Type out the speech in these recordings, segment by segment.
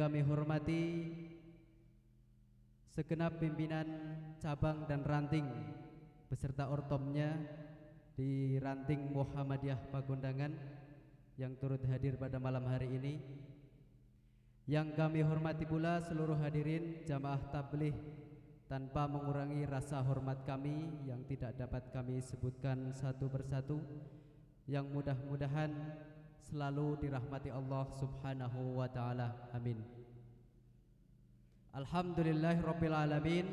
Kami hormati segenap pimpinan cabang dan ranting beserta ortomnya di ranting Muhammadiyah Pakundangan yang turut hadir pada malam hari ini. Yang kami hormati pula seluruh hadirin jamaah tabligh tanpa mengurangi rasa hormat kami yang tidak dapat kami sebutkan satu persatu, yang mudah-mudahan selalu dirahmati Allah Subhanahu wa ta'ala. Amin. Alhamdulillahirabbil alamin.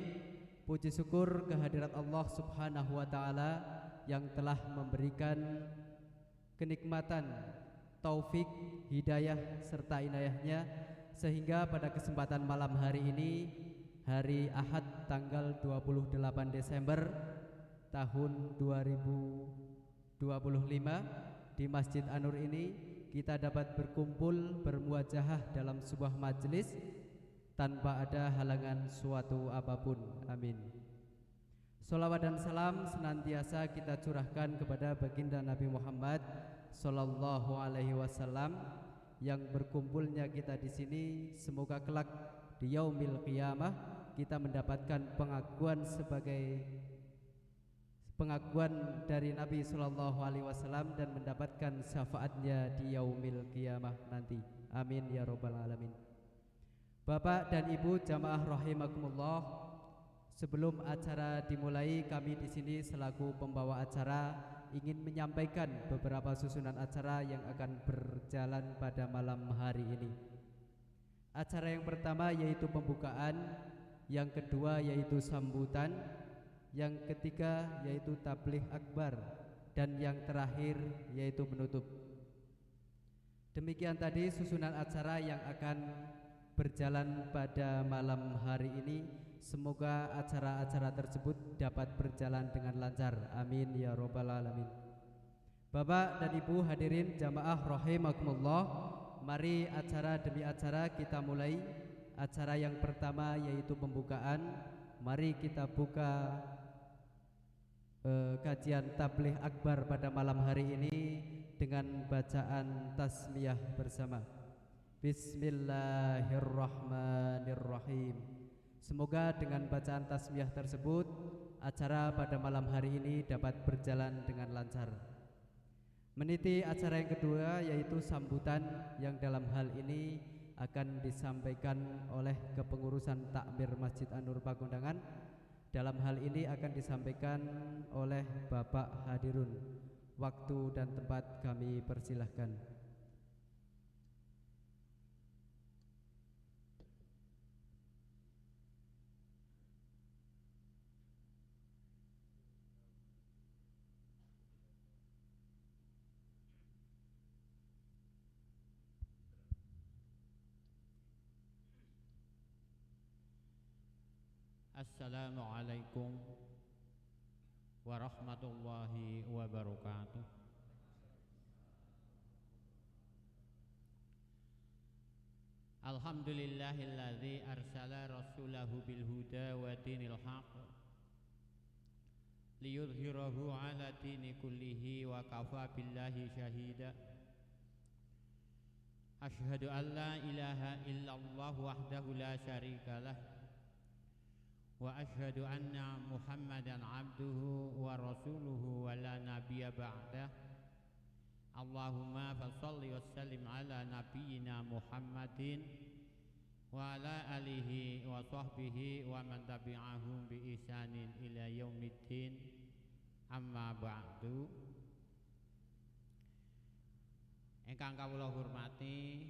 Puji syukur kehadirat Allah Subhanahu wa ta'ala yang telah memberikan kenikmatan, taufik, hidayah serta inayahnya, sehingga pada kesempatan malam hari ini, hari Ahad tanggal 28 Desember tahun 2025, di Masjid An-Nur ini kita dapat berkumpul bermuajahah dalam sebuah majelis tanpa ada halangan suatu apapun. Amin. Sholawat dan salam senantiasa kita curahkan kepada baginda Nabi Muhammad Sallallahu Alaihi Wasallam, yang berkumpulnya kita di sini semoga kelak di yaumil qiyamah kita mendapatkan pengakuan dari Nabi Sallallahu Alaihi Wasallam dan mendapatkan syafaatnya di yaumil qiyamah nanti. Amin ya robbal alamin. Bapak dan Ibu jamaah rahimakumullah, sebelum acara dimulai, kami di sini selaku pembawa acara ingin menyampaikan beberapa susunan acara yang akan berjalan pada malam hari ini. Acara yang pertama yaitu pembukaan, yang kedua yaitu sambutan, yang ketiga yaitu tabligh akbar, dan yang terakhir yaitu menutup. Demikian tadi susunan acara yang akan berjalan pada malam hari ini. Semoga acara-acara tersebut dapat berjalan dengan lancar. Amin ya robbal alamin. Bapak dan Ibu hadirin jamaah rahimakumullah, mari acara demi acara kita mulai. Acara yang pertama yaitu pembukaan. Mari kita buka kajian tabligh akbar pada malam hari ini dengan bacaan tasmiyah bersama. Bismillahirrahmanirrahim. Semoga dengan bacaan tasmiyah tersebut acara pada malam hari ini dapat berjalan dengan lancar. Meniti acara yang kedua yaitu sambutan, yang dalam hal ini akan disampaikan oleh kepengurusan takmir Masjid An-Nur Pakundangan. Dalam hal ini akan disampaikan oleh Bapak Hadirun. Waktu dan tempat kami persilahkan. Assalamualaikum warahmatullahi wabarakatuh. Alhamdulillahilladzi arsala rasulahu bil huda wa dinil haq liyudhhirahu ala dini kullihi wa kafa billahi syahida. Asyhadu an la ilaha illallah wahdahu la syarikalah wa asyhadu anna Muhammadan abduhu wa rasuluhu wa la nabiyya ba'dah. Allahumma fasholli wa sallim ala nabiyyina Muhammadin wa ala alihi wa sahbihi wa man tabi'ahum bi ihsanin ila yaumiddin. Amma ba'du. Ingkang kawula hormati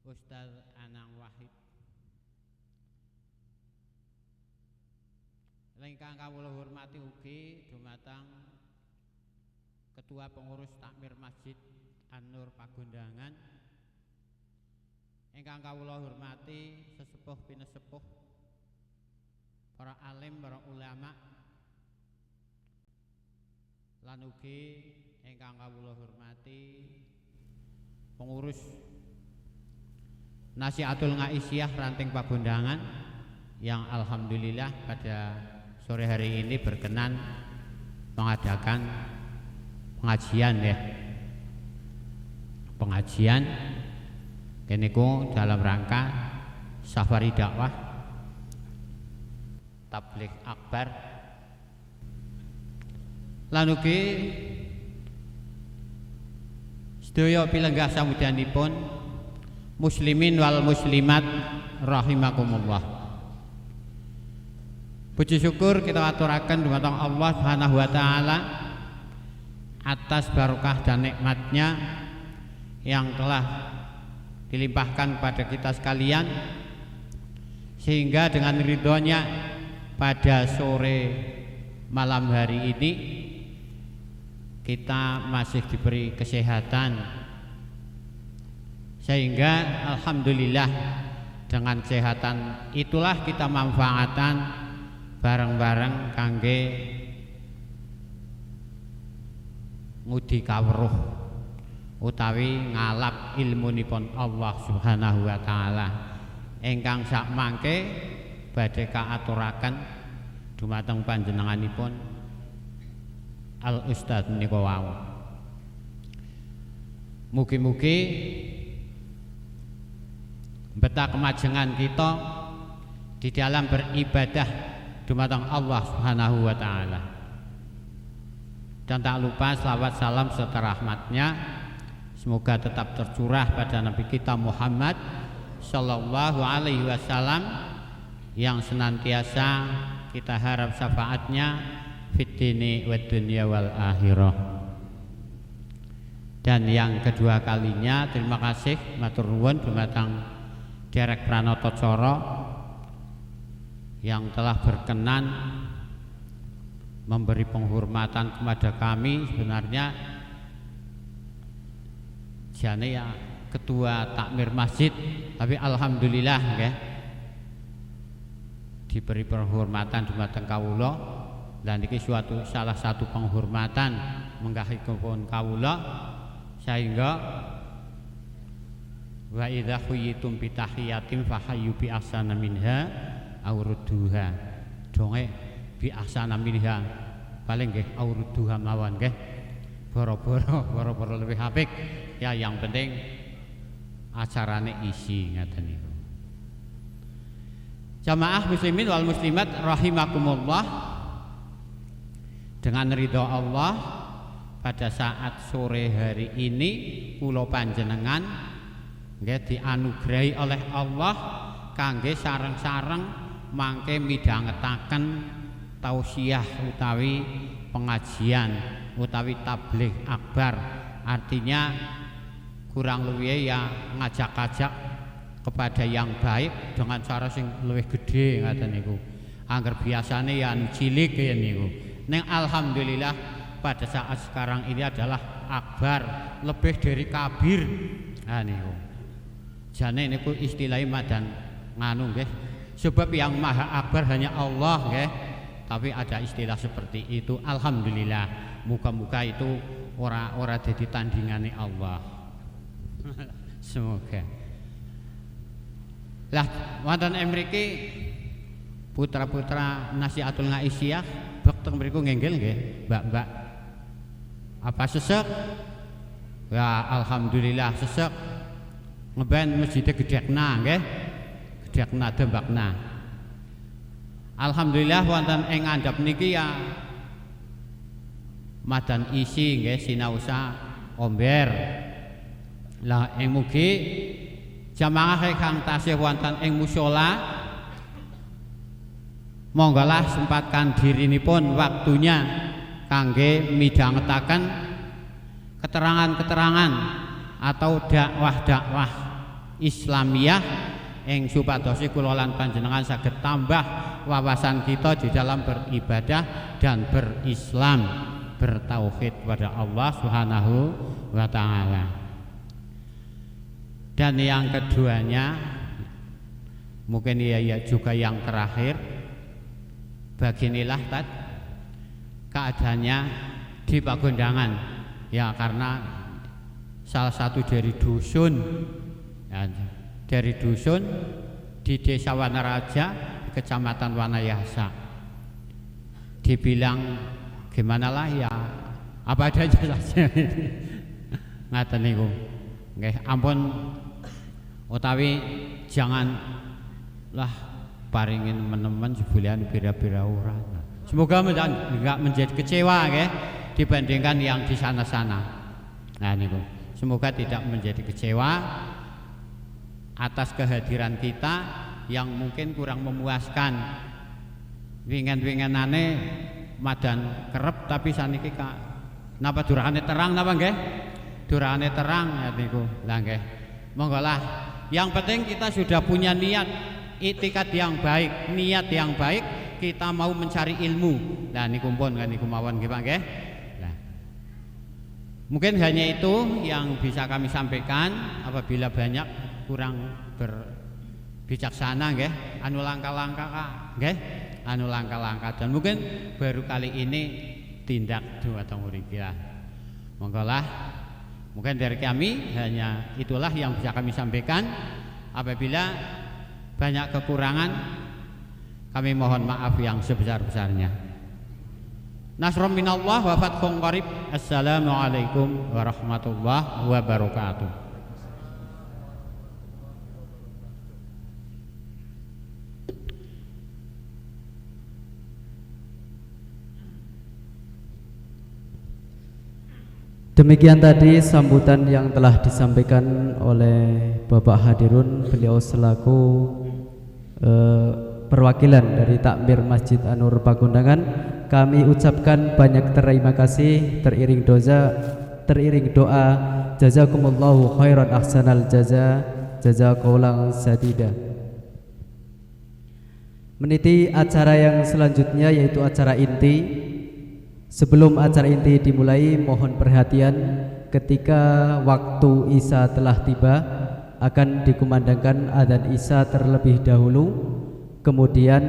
Ustaz Anang Wahid, ingkang kawula hormati ugi dumateng Ketua Pengurus Takmir Masjid An-Nur Pakundangan, ingkang kawula hormati sesepuh pinesepuh, para alim, para ulama, lan ugi ingkang kawula hormati pengurus Nasihatul Ngaisyah Ranting Pakundangan, yang alhamdulillah pada sore hari ini berkenan mengadakan pengajian Kene ku dalam rangka safari dakwah tabligh akbar lan ugi sedaya pilenggah samudyanipun muslimin wal muslimat rahimakumullah. Puji syukur kita aturaken dumateng Allah Subhanahu wa taala atas barokah dan nikmatnya yang telah dilimpahkan kepada kita sekalian, sehingga dengan ridhonya pada sore malam hari ini kita masih diberi kesehatan, sehingga alhamdulillah dengan kesehatan itulah kita manfaatan bareng-bareng kangge ngudi kawruh utawi ngalap ilmunipun Allah Subhanahu wa taala ingkang sak mangke badhe kaaturaken dumateng panjenenganipun Al Ustadz menika wau. Mugi-mugi betah kemajengan kita di dalam beribadah dumateng Allah Subhanahu wa taala. Dan tak lupa selawat salam serta rahmatnya semoga tetap tercurah pada Nabi kita Muhammad sallallahu alaihi wasallam yang senantiasa kita harap syafaatnya fid dini wad dunya wal akhirah. Dan yang kedua kalinya terima kasih matur nuwun dumateng Derek Pranoto Coro yang telah berkenan memberi penghormatan kepada kami. Sebenarnya jane ya ketua takmir masjid, tapi alhamdulillah ya diberi penghormatan dumateng kawula, dan iki salah satu penghormatan menggahipun kawula, sehingga wa idza huyitum bi tahiyatin fahayyu bi ahsana minha aurudduha. Donge bi ahsana minha paling nggih aurudduha mawon nggih. Boro-boro lebih apik. Ya yang penting acarane isi ngaten niku. Jamaah muslimin wal muslimat rahimakumullah, dengan ridha Allah pada saat sore hari ini kula panjenengan nggih dianugerahi oleh Allah kangge sareng-sareng mangke midhangetaken tausiah utawi pengajian utawi tabligh akbar. Artinya kurang luwih ya ngajak-ajak kepada yang baik dengan cara sing luwih gedhe ngaten niku. Angger biasane ya cilik ya niku. Ning alhamdulillah pada saat sekarang ini adalah akbar, lebih dari kabir. Nah niku. Jane niku istilahnya madan nganu nggih. Sebab yang maha akbar hanya Allah nggih. Tapi ada istilah seperti itu. Alhamdulillah. Muga-muga itu ora dadi tandingane Allah. Semoga. Lah wonten mriki putra-putra Nasihatul Ngaisiyah bekten mriku ngenggel nggih, Mbak-mbak. Apa sesek? Ya alhamdulillah sesek. Ngeben masjid gedhekna nggih. Gedhekna dembakna. Alhamdulillah wonten ing ngandhap niki ya madan isi nggih sinausa omber. Lah ing mugi jamaah kang tasih wonten ing mushola monggolah sempatkan dirinipun waktunya kangge midhangetaken keterangan-keterangan atau dakwah-dakwah Islamiyah ing supados kula lan panjenengan saged tambah wawasan kita di dalam beribadah dan berislam, bertauhid kepada Allah Subhanahu wa taala. Dan yang keduanya mungkin ya juga yang terakhir, beginilah keadaannya di Pagondangan ya, karena salah satu dari dusun ya, di Desa Wanaraja Kecamatan Wanayasa dibilang gimana lah ya apa adanya saja ngaten niku nggih. Ampun utawi janganlah paringin menemen sebulan bira-bira ora. Semoga enggak menjadi kecewa nggih dibandingkan yang di sana-sana. Nah niku, semoga tidak menjadi kecewa atas kehadiran kita yang mungkin kurang memuaskan. Wingan-winganane madan kerep tapi saniki napa durane terang napa nggih? Durane terang ya niku. Lah nggih. Monggo lah. Yang penting kita sudah punya niat, itikad yang baik, niat yang baik, kita mau mencari ilmu. Nah niku pun kan niku mawon nggih Pak nggih. Nah. Mungkin hanya itu yang bisa kami sampaikan. Apabila banyak kurang berbijaksana nggih, anu langkah-langkah nggih. Anu langkah-langkah dan mungkin baru kali ini tindak dua atau mriki lah. Monggo lah. Mungkin dari kami hanya itulah yang bisa kami sampaikan. Apabila banyak kekurangan kami mohon maaf yang sebesar-besarnya. Nasrun minallah wa fathun qarib. Assalamualaikum warahmatullahi wabarakatuh. Demikian tadi sambutan yang telah disampaikan oleh Bapak Hadirun, beliau selaku perwakilan dari Takmir Masjid An-Nur Pakundangan. Kami ucapkan banyak terima kasih, teriring doa jazakumullahu khairan ahsanal jazakallahu sadida. Meniti acara yang selanjutnya yaitu acara inti. Sebelum acara inti dimulai, mohon perhatian ketika waktu Isya telah tiba akan dikumandangkan adzan Isya terlebih dahulu, kemudian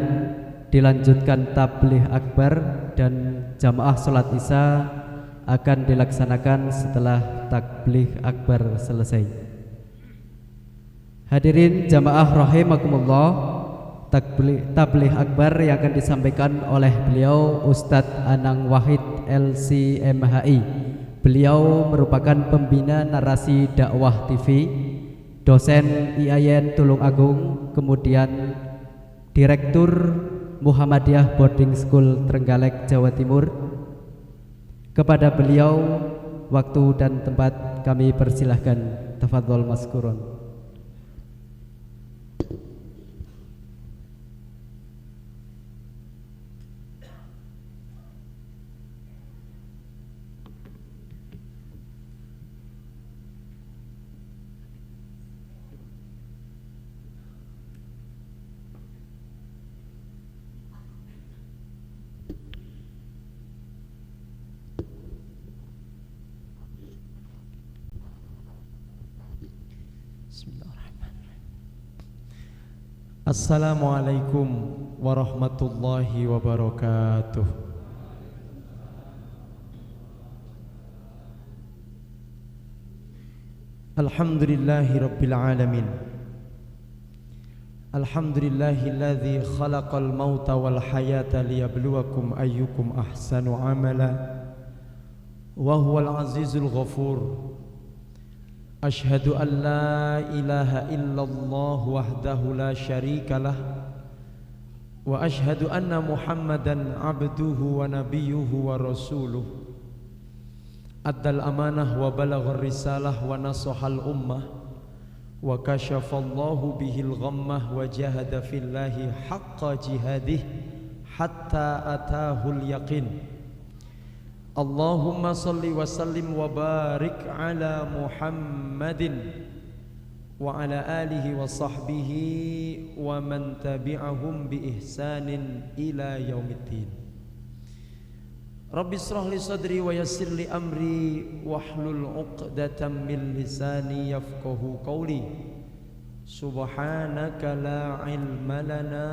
dilanjutkan tabligh akbar dan jamaah sholat Isya akan dilaksanakan setelah tabligh akbar selesai. Hadirin jamaah rahimakumullah, tabligh akbar yang akan disampaikan oleh beliau Ustadz Anang Wahid LCMHI. Beliau merupakan pembina narasi dakwah TV, dosen IAIN Tulung Agung, kemudian Direktur Muhammadiyah Boarding School Trenggalek, Jawa Timur. Kepada beliau waktu dan tempat kami persilahkan. Tafadhol maskurun. Assalamualaikum warahmatullahi wabarakatuh. Alhamdulillahi rabbil alamin. Alhamdulillahilladzi khalaqal mauta wal hayata liyabluwakum ayyukum ahsanu amala wa huwal azizul ghafur. Ashhadu an la ilaha illallah wahdahu la syarika lah wa ashhadu anna Muhammadan abduhu wa nabiyyuhu wa rasuluh. Addal amanah wa balaghar risalah wa nasahal ummah wa kashafallahu bihil ghammah wa jahada fillahi haqqa jihadih hatta atahul yaqin. Allahumma salli wa sallim wa barik ala Muhammadin wa ala alihi wa sahbihi wa man tabi'ahum bi ihsanin ila yaumiddin. Rabbi israh li sadri wa yassir li amri wahlul 'uqdatam min lisani yafqahu qawli. Subhanaka la ilma lana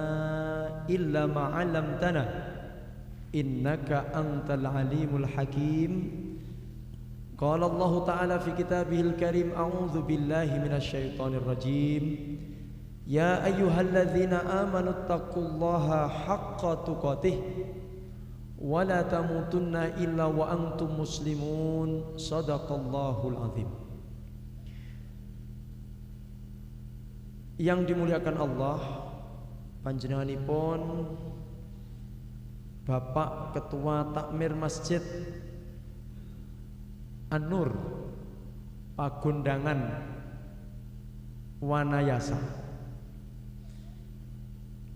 illa ma 'allamtana innaka antal alimul hakim. Qala Allah ta'ala fi kitabihil karim, a'udzu billahi minasy syaithanir rajim. Ya ayyuhalladzina amanu taqullaha haqqa tuqatih wa la tamutunna illa wa antum muslimun. Shadaqallahul azim. yang dimuliakan Allah, panjenenganipun Bapak Ketua Takmir Masjid An-Nur Pagundangan Wanayasa,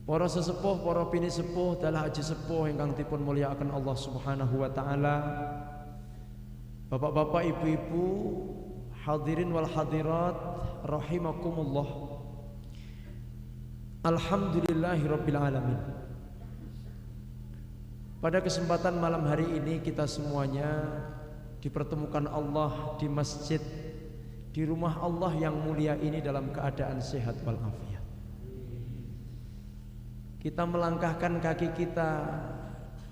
para sesepuh, para bini sepuh, dalah haji sepuh ingkang dipun mulyakaken Allah Subhanahu wa taala, bapak-bapak, ibu-ibu, hadirin wal hadirat rahimakumullah. Alhamdulillahirabbil alamin. Pada kesempatan malam hari ini kita semuanya dipertemukan Allah di masjid, di rumah Allah yang mulia ini dalam keadaan sehat walafiat. Kita melangkahkan kaki kita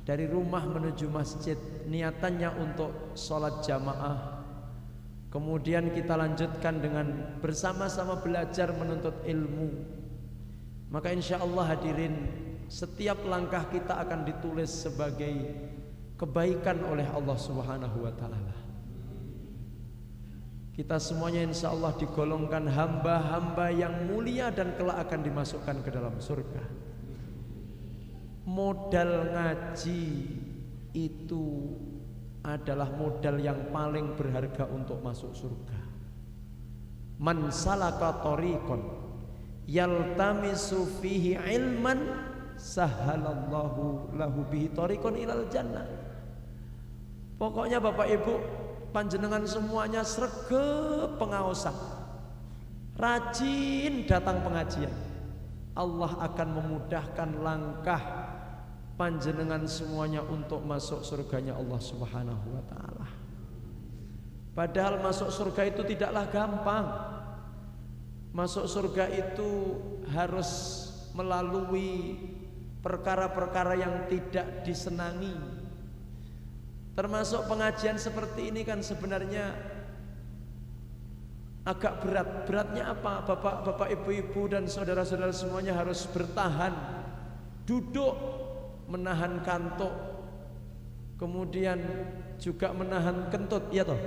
dari rumah menuju masjid, niatannya untuk sholat jamaah. Kemudian kita lanjutkan dengan bersama-sama belajar menuntut ilmu. Maka insya Allah hadirin, setiap langkah kita akan ditulis sebagai kebaikan oleh Allah Subhanahu wa ta'ala. Kita semuanya insya Allah digolongkan hamba-hamba yang mulia dan kelak akan dimasukkan ke dalam surga. Modal ngaji itu adalah modal yang paling berharga untuk masuk surga. Man salaka tariqan yaltamisu fihi ilman sahalallahu lahu bihi tariqan ilal jannah. Pokoknya Bapak Ibu, panjenengan semuanya sregep pengaosan, rajin datang pengajian, Allah akan memudahkan langkah panjenengan semuanya untuk masuk surganya Allah Subhanahu wa ta'ala. Padahal masuk surga itu tidaklah gampang. Masuk surga itu harus melalui perkara-perkara yang tidak disenangi. Termasuk pengajian seperti ini kan sebenarnya agak berat. Beratnya apa? Bapak-bapak, ibu-ibu dan saudara-saudara semuanya harus bertahan, duduk, menahan kantuk, kemudian juga menahan kentut, ya toh?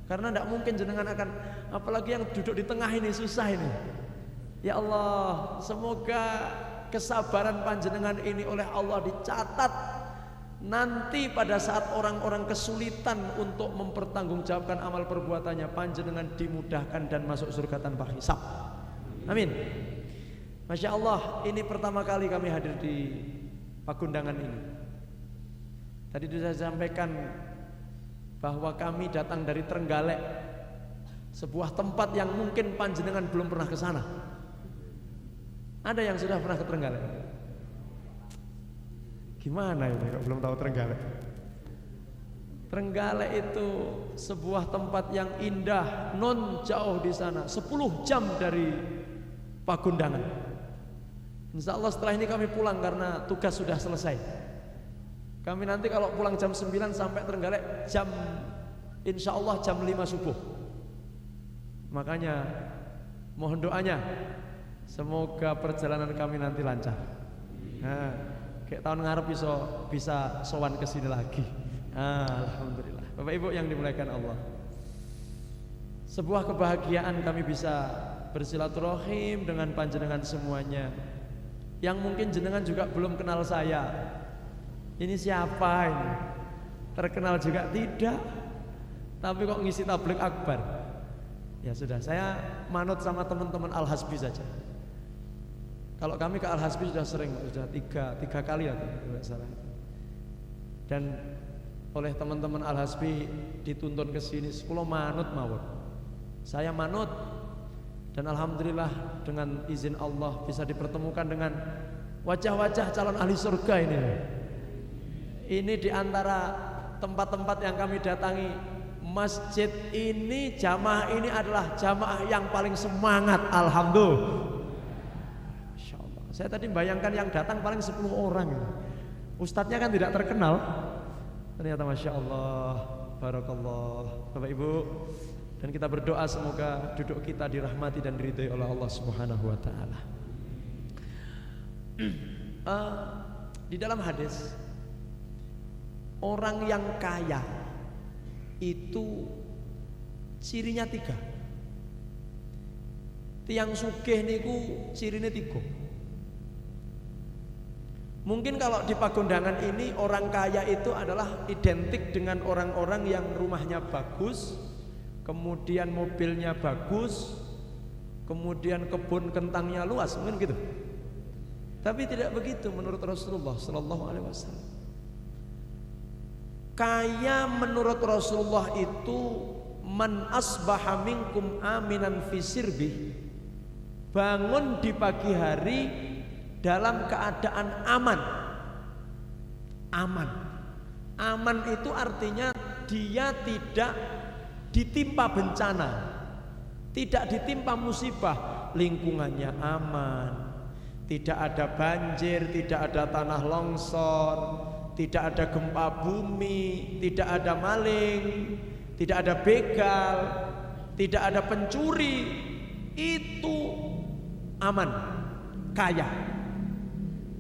Karena tidak mungkin jenengan akan, apalagi yang duduk di tengah ini susah ini. Ya Allah, semoga kesabaran panjenengan ini oleh Allah dicatat. Nanti pada saat orang-orang kesulitan untuk mempertanggungjawabkan amal perbuatannya, panjenengan dimudahkan dan masuk surga tanpa hisab. Amin. Masya Allah, ini pertama kali kami hadir di Pagundangan ini. Tadi sudah saya sampaikan bahwa kami datang dari Trenggalek, sebuah tempat yang mungkin panjenengan belum pernah ke sana. Ada yang sudah pernah ke Trenggalek? Gimana ini kalau belum tahu Trenggalek? Trenggalek itu sebuah tempat yang indah, non jauh di sana, 10 jam dari Pagundangan. Insya Allah setelah ini kami pulang karena tugas sudah selesai. Kami nanti kalau pulang jam 9 sampai Trenggalek jam, insya Allah jam 5 subuh. Makanya mohon doanya, semoga perjalanan kami nanti lancar. Nah, kayak tahun ngarep bisa sowan ke sini lagi. Alhamdulillah. Bapak Ibu yang dimuliakan Allah, sebuah kebahagiaan kami bisa bersilaturahim dengan panjenengan semuanya. Yang mungkin jenengan juga belum kenal saya. Ini siapa ini? Terkenal juga tidak, tapi kok ngisi tabligh akbar. Ya sudah, saya manut sama teman-teman Al-Hasbi saja. Kalau kami ke Al-Hasbi sudah sering, sudah tiga kali ya tidak salah. Dan oleh teman-teman Al-Hasbi dituntun ke sini, sekolah manut mawon. Saya manut dan alhamdulillah dengan izin Allah bisa dipertemukan dengan wajah-wajah calon ahli surga ini. Ini diantara tempat-tempat yang kami datangi, masjid ini, jamaah ini adalah jamaah yang paling semangat. Alhamdulillah. Masya Allah. Saya tadi membayangkan yang datang paling 10 orang. Ustadznya kan tidak terkenal. Ternyata Masya Allah, Barakallah. Bapak Ibu, dan kita berdoa semoga duduk kita dirahmati dan diridhai oleh Allah Subhanahu wa ta'ala. Di dalam hadis, orang yang kaya itu cirinya 3. Tiang sugih niku cirine 3. Mungkin kalau di Pagondangan ini orang kaya itu adalah identik dengan orang-orang yang rumahnya bagus, kemudian mobilnya bagus, kemudian kebun kentangnya luas, mungkin gitu. Tapi tidak begitu menurut Rasulullah sallallahu alaihi wasallam. Kaya menurut Rasulullah itu man asbaha minkum aminan fi sirbih, bangun di pagi hari dalam keadaan aman. Aman itu artinya dia tidak ditimpa bencana, tidak ditimpa musibah, lingkungannya aman, tidak ada banjir, tidak ada tanah longsor, tidak ada gempa bumi, tidak ada maling, tidak ada begal, tidak ada pencuri. Itu aman, kaya.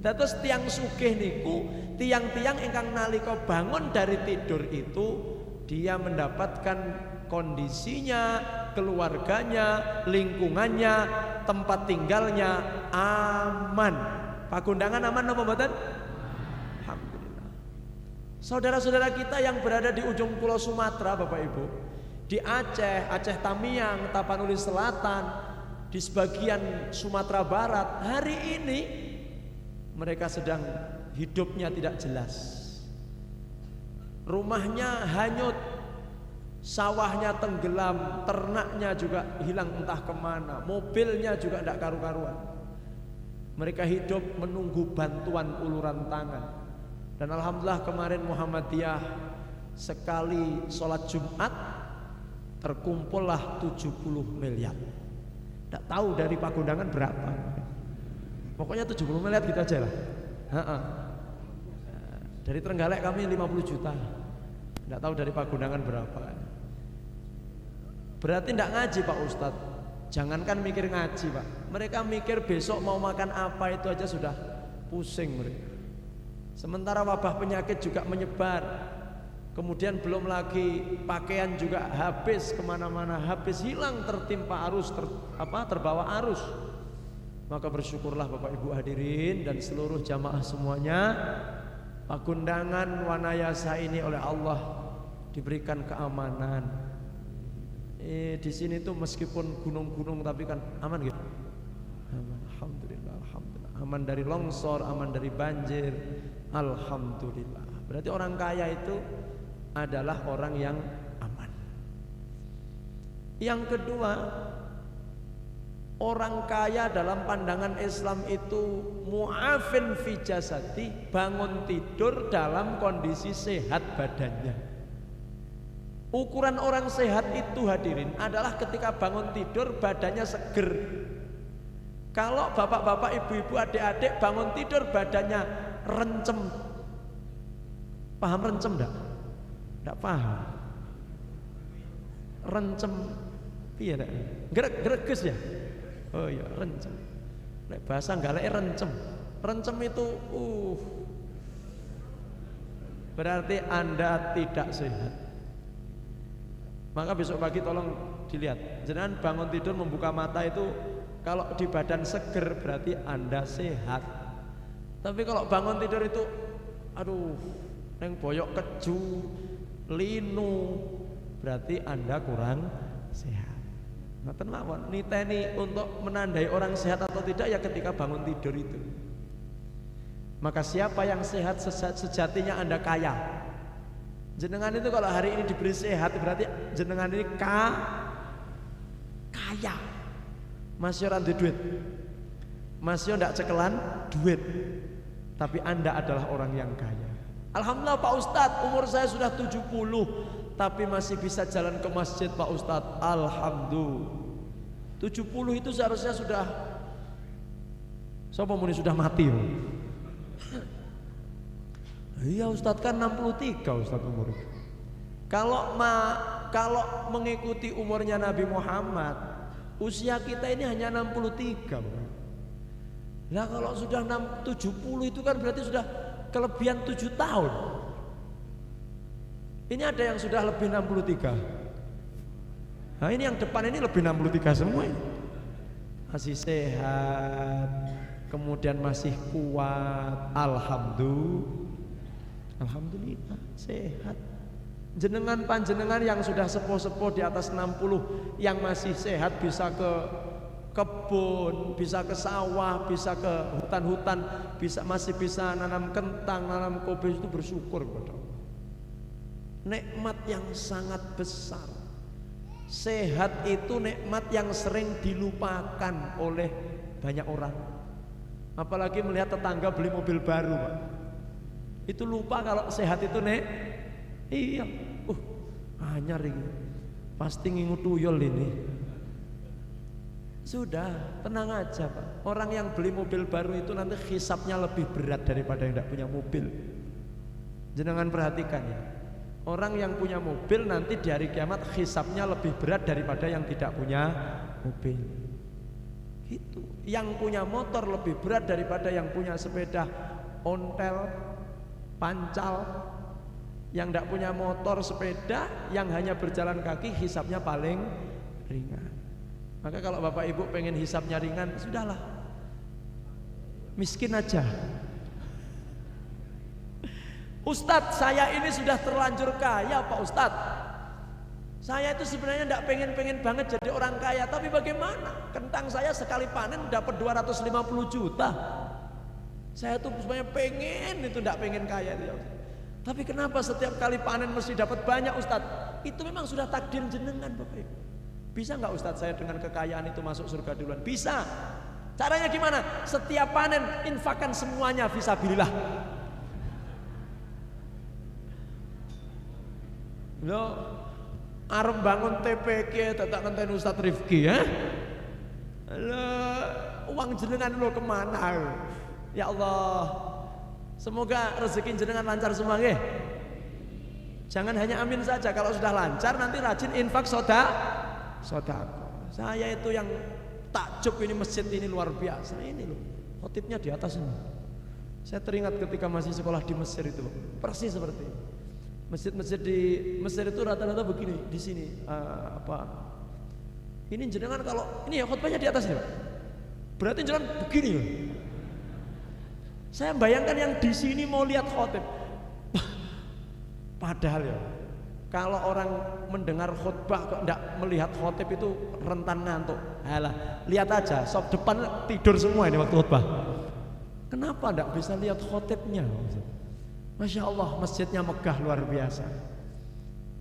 Dados tiang sugih niku tiang-tiang ingkang nalika bangun dari tidur itu dia mendapatkan kondisinya, keluarganya, lingkungannya, tempat tinggalnya aman. Pagondangan aman apa mboten? Alhamdulillah. Saudara-saudara kita yang berada di ujung pulau Sumatera, Bapak Ibu, di Aceh, Aceh Tamiang, Tapanuli Selatan, di sebagian Sumatera Barat, hari ini mereka sedang hidupnya tidak jelas. Rumahnya hanyut, sawahnya tenggelam, ternaknya juga hilang entah kemana, mobilnya juga tidak karu-karuan. Mereka hidup menunggu bantuan uluran tangan. Dan alhamdulillah kemarin Muhammadiyah sekali sholat Jumat terkumpullah 70 miliar. Tidak tahu dari Pagondangan berapa. Pokoknya 70 miliar gitu aja lah. Dari Trenggalek kami 50 juta. Tidak tahu dari Pagondangan berapa. Berarti tidak ngaji Pak Ustadz. Jangankan mikir ngaji Pak, mereka mikir besok mau makan apa itu aja sudah pusing mereka. Sementara wabah penyakit juga menyebar. Kemudian belum lagi pakaian juga habis kemana-mana, habis, hilang, tertimpa arus, terbawa arus. Maka bersyukurlah Bapak Ibu hadirin dan seluruh jamaah semuanya, Pagondangan Wanayasa ini oleh Allah diberikan keamanan. Di sini tuh meskipun gunung-gunung tapi kan aman gitu. Aman, alhamdulillah, alhamdulillah. Aman dari longsor, aman dari banjir, alhamdulillah. Berarti orang kaya itu adalah orang yang aman. Yang kedua, orang kaya dalam pandangan Islam itu mu'afin fi jasadi, bangun tidur dalam kondisi sehat badannya. Ukuran orang sehat itu hadirin adalah ketika bangun tidur badannya seger. Kalau bapak-bapak, ibu-ibu, adik-adik bangun tidur badannya rencem. Paham rencem enggak? Enggak paham. Rencem piye nek? Greges ya? Oh iya, rencem. Nek bahasa galeke rencem. Rencem itu berarti Anda tidak sehat. Maka besok pagi tolong dilihat. Jangan bangun tidur membuka mata itu kalau di badan seger berarti Anda sehat. Tapi kalau bangun tidur itu aduh, neng boyok keju, linu, berarti Anda kurang sehat. Ngoten mawon, niteni untuk menandai orang sehat atau tidak ya ketika bangun tidur itu. Maka siapa yang sehat sejatinya Anda kaya. Jenengan itu kalau hari ini diberi sehat berarti jenengan ini kaya. Masih orang duit, masih tidak cekelan duit, tapi Anda adalah orang yang kaya. Alhamdulillah Pak Ustadz, umur saya sudah 70 tapi masih bisa jalan ke masjid Pak Ustadz. Alhamdulillah. 70 itu seharusnya sudah, siapa muni sudah mati. Iya Ustadz kan 63 Ustadz umur. Kalau mengikuti umurnya Nabi Muhammad, usia kita ini hanya 63. Nah kalau sudah 70 itu kan berarti sudah kelebihan 7 tahun. Ini ada yang sudah lebih 63. Nah ini yang depan ini lebih 63 semua ini. masih sehat, kemudian masih kuat, alhamdulillah sehat. Jenengan panjenengan yang sudah sepuh-sepuh di atas 60 yang masih sehat bisa ke kebun, bisa ke sawah, bisa ke hutan-hutan, masih bisa nanam kentang, nanam kopi, itu bersyukur kepada Allah. Nikmat yang sangat besar. Sehat itu nikmat yang sering dilupakan oleh banyak orang. Apalagi melihat tetangga beli mobil baru, Pak. Itu lupa kalau sehat itu iya. Anyar ini. Pasti ngingu tuyul ini. Sudah, tenang aja, Pak. Orang yang beli mobil baru itu nanti hisabnya lebih berat daripada yang tidak punya mobil. Jangan perhatikan ya. Orang yang punya mobil nanti di hari kiamat hisabnya lebih berat daripada yang tidak punya mobil. Gitu. Yang punya motor lebih berat daripada yang punya sepeda ontel, pancal. Yang tidak punya motor, sepeda, yang hanya berjalan kaki hisabnya paling ringan. Maka kalau Bapak Ibu pengen hisabnya ringan, sudahlah, miskin aja. Ustadz, saya ini sudah terlanjur kaya Pak Ustadz. Saya itu sebenarnya tidak pengen banget jadi orang kaya, tapi bagaimana? Kentang saya sekali panen dapat 250 juta. Saya tuh sebenarnya pengen itu, tidak pengen kaya itu. Tapi kenapa setiap kali panen mesti dapat banyak Ustadz? Itu memang sudah takdir jenengan Bapak Ibu. Bisa nggak Ustadz saya dengan kekayaan itu masuk surga duluan? Bisa. Caranya gimana? Setiap panen infakkan semuanya fisabilillah. Lo arep bangun TPK tetap ngenteni Ustadz Rifki ya? Lo uang jenengan lo kemana? Ya Allah. Semoga rezeki jenengan lancar semua nggih. Jangan hanya amin saja. Kalau sudah lancar nanti rajin infak sedekah. Saya itu yang takjub, ini masjid ini luar biasa. Ini loh, khotibnya di atas ini. Saya teringat ketika masih sekolah di Mesir itu, persis seperti ini. Masjid-masjid di Mesir itu rata-rata begini di sini. Ini jenengan kalau ini ya khotbahnya di atas ini, Pak. Berarti jenengan begini loh. Saya bayangkan yang di sini mau lihat khotib. Padahal ya, kalau orang mendengar khutbah kok tidak melihat khotib itu rentan ngantuk. Halah, lihat aja, sop depan tidur semua ini waktu khutbah. Kenapa tidak bisa lihat khotibnya? Masya Allah, masjidnya megah luar biasa.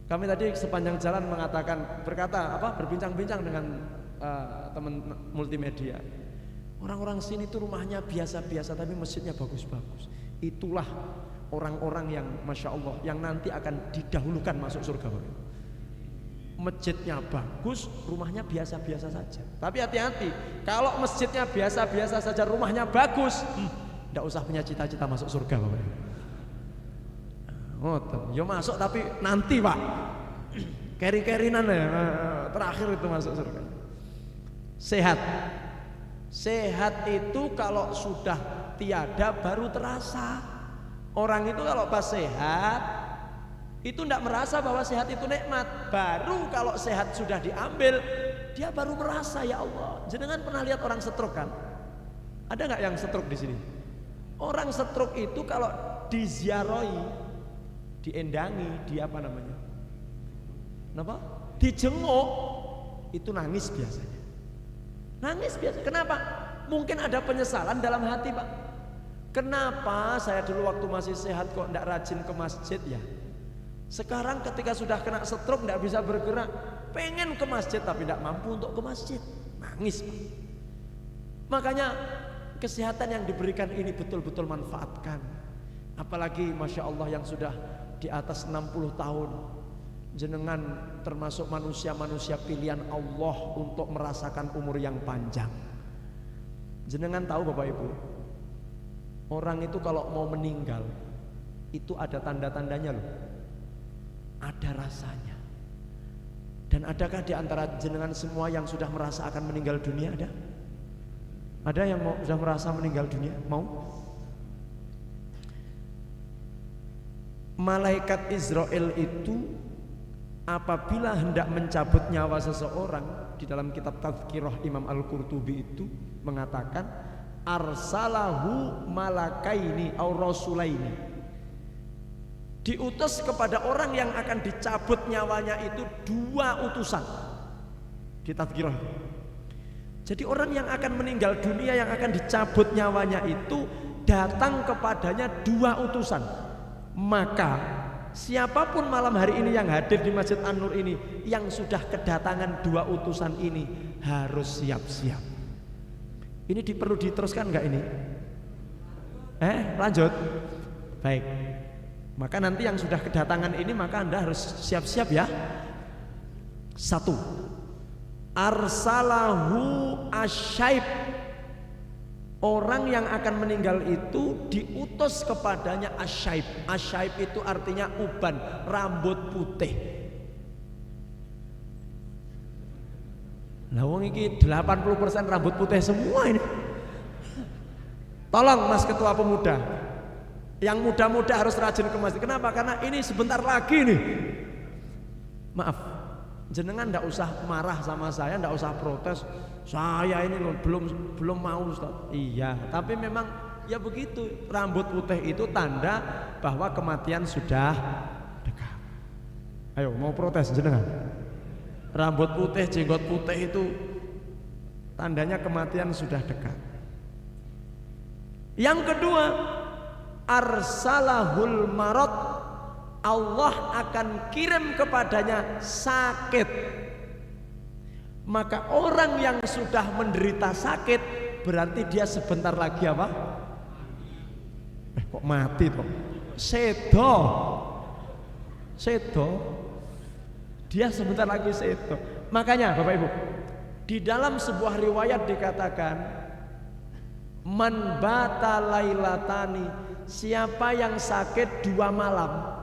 Kami tadi sepanjang jalan berbincang-bincang dengan teman multimedia. Orang-orang sini tuh rumahnya biasa-biasa tapi masjidnya bagus-bagus. Itulah orang-orang yang Masya Allah yang nanti akan didahulukan masuk surga. Masjidnya bagus, rumahnya biasa-biasa saja. Tapi hati-hati, kalau masjidnya biasa-biasa saja, rumahnya bagus, tidak usah punya cita-cita masuk surga, Bapak. Ya masuk tapi nanti, Pak. Keri-kerinan ya, terakhir itu masuk surga. Sehat itu kalau sudah tiada baru terasa. Orang itu kalau pas sehat itu tidak merasa bahwa sehat itu nikmat. Baru kalau sehat sudah diambil, dia baru merasa, ya Allah. Jenengan pernah lihat orang stroke kan? Ada nggak yang stroke di sini? Orang stroke itu kalau diziarahi, diendangi, dijenguk, itu nangis biasanya. Nangis biasa. Kenapa? Mungkin ada penyesalan dalam hati, Pak. Kenapa saya dulu waktu masih sehat kok tidak rajin ke masjid ya? Sekarang ketika sudah kena stroke tidak bisa bergerak, pengen ke masjid tapi tidak mampu untuk ke masjid. Nangis, Pak. Makanya kesehatan yang diberikan ini betul-betul manfaatkan. Apalagi Masya Allah yang sudah di atas 60 tahun. Jenengan termasuk manusia-manusia pilihan Allah untuk merasakan umur yang panjang. Jenengan tahu Bapak Ibu, orang itu kalau mau meninggal itu ada tanda-tandanya loh. Ada rasanya. Dan adakah di antara jenengan semua yang sudah merasa akan meninggal dunia? Ada? Ada yang sudah merasa meninggal dunia? Mau? Malaikat Israel itu apabila hendak mencabut nyawa seseorang, di dalam kitab Tazkirah Imam Al-Qurtubi itu mengatakan arsalahu malakaini au rasulaini, diutus kepada orang yang akan dicabut nyawanya itu 2 utusan di Tazkirah. Jadi orang yang akan meninggal dunia yang akan dicabut nyawanya itu datang kepadanya 2 utusan. Maka siapapun malam hari ini yang hadir di Masjid An-Nur ini yang sudah kedatangan 2 utusan ini harus siap-siap. Ini perlu diteruskan enggak ini? Lanjut. Baik. Maka nanti yang sudah kedatangan ini maka Anda harus siap-siap ya. 1. Arsalahu asyaib, orang yang akan meninggal itu diutus kepadanya asyaib. Asyaib itu artinya uban, rambut putih. Lah wong iki 80% rambut putih semua ini. Tolong Mas Ketua Pemuda, yang muda-muda harus rajin ke masjid. Kenapa? Karena ini sebentar lagi nih. Maaf, jenengan ndak usah marah sama saya, ndak usah protes. Saya ini loh belum mau Ustaz. Iya, tapi memang ya begitu. Rambut putih itu tanda bahwa kematian sudah dekat. Ayo, mau protes jenengan? Rambut putih, jenggot putih itu tandanya kematian sudah dekat. Yang kedua, arsalahul marad, Allah akan kirim kepadanya sakit. Maka orang yang sudah menderita sakit berarti dia sebentar lagi apa? Kok mati toh? Sedo. Dia sebentar lagi sedo. Makanya Bapak Ibu, di dalam sebuah riwayat dikatakan man bata lailatani, siapa yang sakit 2 malam.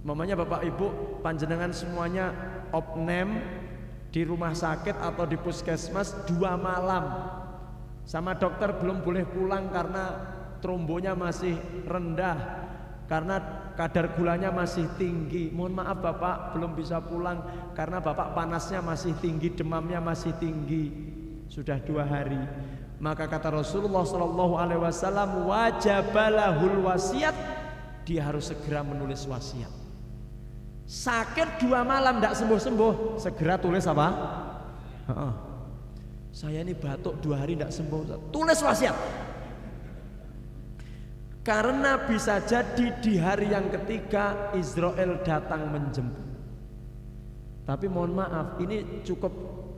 Mamanya Bapak Ibu panjenengan semuanya opname di rumah sakit atau di puskesmas 2 malam. Sama dokter belum boleh pulang karena trombonya masih rendah, karena kadar gulanya masih tinggi. Mohon maaf Bapak belum bisa pulang karena Bapak panasnya masih tinggi, demamnya masih tinggi. Sudah 2 hari. Maka kata Rasulullah SAW, wajabalahul wasiat, dia harus segera menulis wasiat. Sakit 2 malam tidak sembuh-sembuh, segera tulis apa? Saya ini batuk 2 hari tidak sembuh, tulis wasiat. Karena bisa jadi di hari yang ketiga Israel datang menjemput. Tapi mohon maaf, ini cukup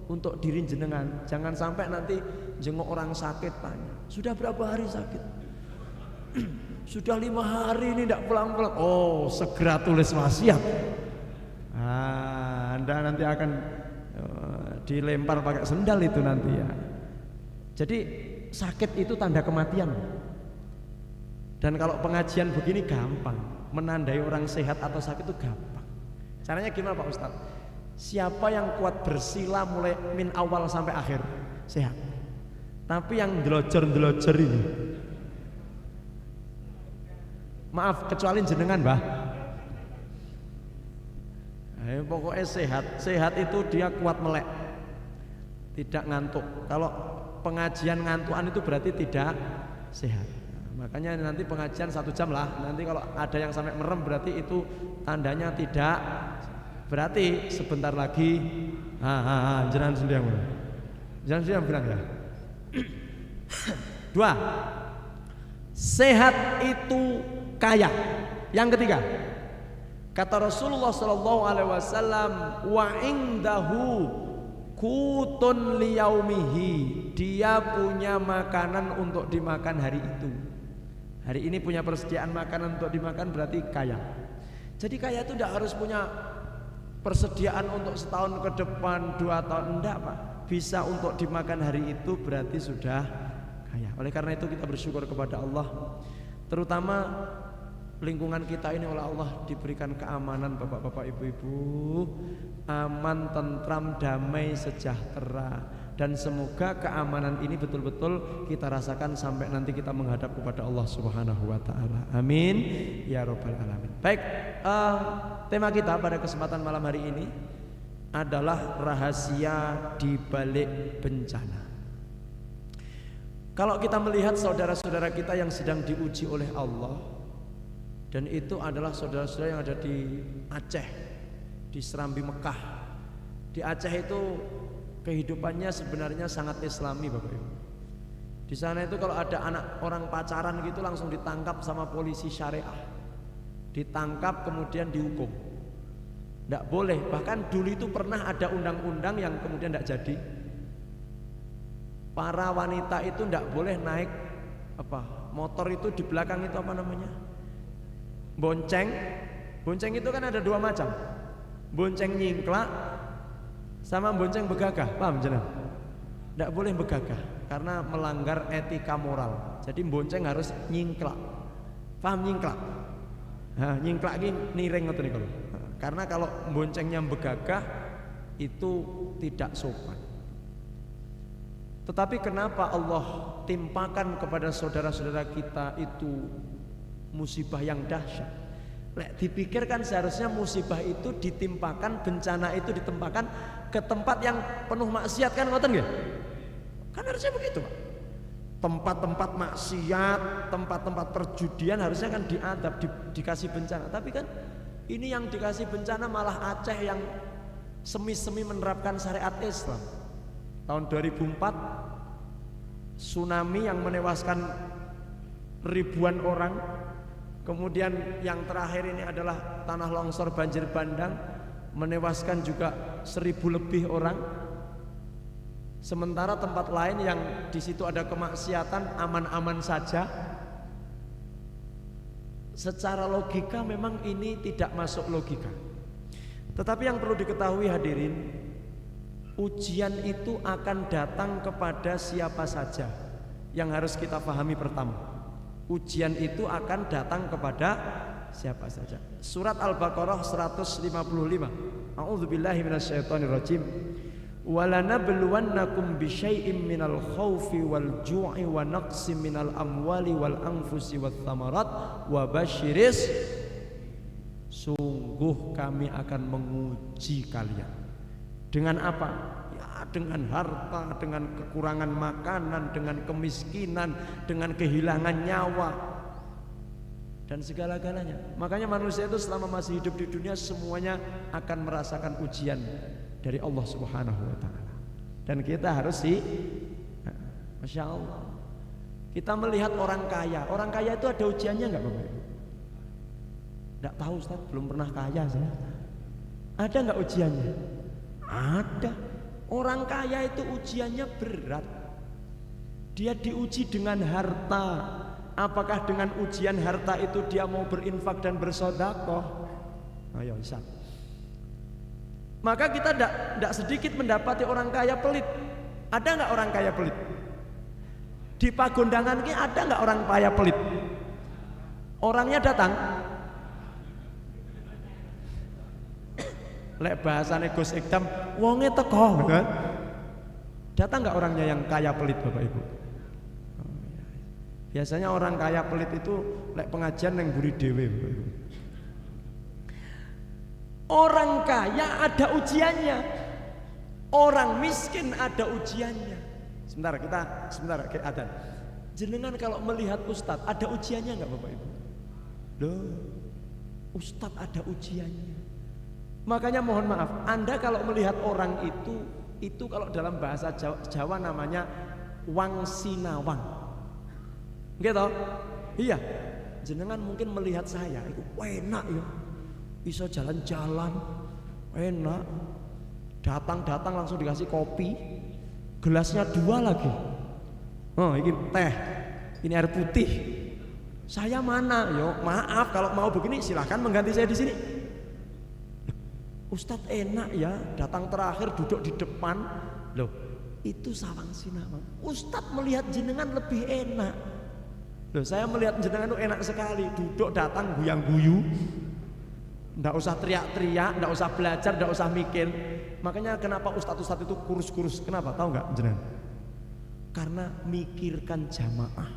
untuk diri jenengan. Jangan sampai nanti jenguk orang sakit tanya, sudah berapa hari sakit? Sudah 5 hari ini tidak pulang-pulang. Oh, segera tulis wasiat. Anda nanti akan dilempar pakai sendal itu nanti ya. Jadi sakit itu tanda kematian. Dan kalau pengajian begini gampang, menandai orang sehat atau sakit itu gampang. Caranya gimana Pak Ustadz? Siapa yang kuat bersila mulai min awal sampai akhir sehat. Tapi yang delojor-delojor ini, maaf kecuali jenengan Mbah. Pokoknya sehat itu dia kuat melek, tidak ngantuk. Kalau pengajian ngantukan itu berarti tidak sehat. Makanya nanti pengajian 1 jam lah. Nanti kalau ada yang sampai merem berarti itu tandanya tidak. Berarti sebentar lagi jangan sendiri yang bilang ya. 2. Sehat itu kaya. Yang ketiga, kata Rasulullah SAW, wa indahu kutun liyaumihi, dia punya makanan untuk dimakan hari itu. Hari ini punya persediaan makanan untuk dimakan berarti kaya. Jadi kaya itu tidak harus punya persediaan untuk setahun ke depan, 2 tahun, enggak Pak. Bisa untuk dimakan hari itu berarti sudah kaya. Oleh karena itu kita bersyukur kepada Allah, terutama lingkungan kita ini oleh Allah diberikan keamanan bapak-bapak, ibu-ibu, aman, tentram, damai, sejahtera. dan semoga keamanan ini betul-betul kita rasakan sampai nanti kita menghadap kepada Allah Subhanahu wa taala. Amin ya rabbal alamin. Baik, tema kita pada kesempatan malam hari ini adalah rahasia di balik bencana. Kalau kita melihat saudara-saudara kita yang sedang diuji oleh Allah, dan itu adalah saudara-saudara yang ada di Aceh, di Serambi Mekah. Di Aceh itu kehidupannya sebenarnya sangat islami Bapak Ibu. Di sana itu kalau ada anak orang pacaran gitu langsung ditangkap sama polisi syariah. Ditangkap kemudian dihukum. Tidak boleh, bahkan dulu itu pernah ada undang-undang yang kemudian tidak jadi. Para wanita itu tidak boleh naik motor itu di belakang itu apa namanya? Bonceng. Bonceng itu kan ada dua macam. Bonceng nyingklak sama bonceng begagah, paham jenengan? Tidak boleh begagah karena melanggar etika moral. Jadi bonceng harus nyingklak. Paham nyingklak? Nah, nyingklak ini niring ngoten niku. Karena kalau boncengnya begagah itu tidak sopan. Tetapi kenapa Allah timpakan kepada saudara-saudara kita itu musibah yang dahsyat? Lek dipikirkan seharusnya musibah itu ditimpakan, bencana itu ditimpakan ke tempat yang penuh maksiat, kan ngoten nggih? Kan harusnya begitu, Pak. Tempat-tempat maksiat, tempat-tempat perjudian harusnya kan diadab, dikasih bencana. Tapi kan ini yang dikasih bencana malah Aceh yang semi-semi menerapkan syariat Islam. Tahun 2004 tsunami yang menewaskan ribuan orang. Kemudian yang terakhir ini adalah tanah longsor banjir bandang, menewaskan juga 1000 lebih orang. Sementara tempat lain yang di situ ada kemaksiatan aman-aman saja. Secara logika memang ini tidak masuk logika. Tetapi yang perlu diketahui hadirin, ujian itu akan datang kepada siapa saja. Yang harus kita pahami pertama, ujian itu akan datang kepada siapa saja. Surat Al-Baqarah 155. A'udzubillahi minasyaitonirrajim. Walanabluwannakum bisyai'im minal khaufi wal ju'i wa naqsim minal amwali wal anfusi wath thamarat wa basyiris. Sungguh kami akan menguji kalian. Dengan apa? Ya, dengan harta, dengan kekurangan makanan, dengan kemiskinan, dengan kehilangan nyawa dan segala-galanya. Makanya manusia itu selama masih hidup di dunia semuanya akan merasakan ujian dari Allah Subhanahu wa taala. Dan kita harus Masya Allah, kita melihat orang kaya. Orang kaya itu ada ujiannya enggak Bapak Ibu? Enggak tahu Ustaz, belum pernah kaya saya. Ada enggak ujiannya? Ada. Orang kaya itu ujiannya berat. Dia diuji dengan harta. Apakah dengan ujian harta itu dia mau berinfak dan bersedekah? Ayo Ustaz. Maka kita tidak sedikit mendapati orang kaya pelit. Ada nggak orang kaya pelit? Di Pagondangan ini ada nggak orang kaya pelit? Orangnya datang. Lek bahasane Gus Ikdam, wonge teko, kan? Datang nggak orangnya yang kaya pelit Bapak Ibu? Biasanya orang kaya pelit itu lek pengajian yang buri dewe Bapak Ibu. Orang kaya ada ujiannya, orang miskin ada ujiannya. Sebentar kita adzan. Jenengan kalau melihat Ustadz ada ujiannya nggak Bapak Ibu? Loh, Ustadz ada ujiannya. Makanya mohon maaf, Anda kalau melihat orang itu kalau dalam bahasa Jawa namanya wang sinawang. Gitu? Iya. Jenengan mungkin melihat saya, itu enak ya. Bisa jalan-jalan, enak. Datang langsung dikasih kopi, gelasnya 2 lagi. Oh, ini teh, ini air putih. Saya mana? Yo, maaf kalau mau begini silahkan mengganti saya di sini. Ustadz enak ya, datang terakhir duduk di depan. Loh, itu sawang sinawang. Ustadz melihat jenengan lebih enak. Loh, saya melihat jenengan itu enak sekali. Duduk datang guyang-guyu. Nggak usah teriak-teriak, nggak usah belajar, nggak usah mikir. Makanya kenapa ustadz-ustadz itu kurus-kurus? Kenapa? Tahu nggak jenengan? Karena mikirkan jamaah.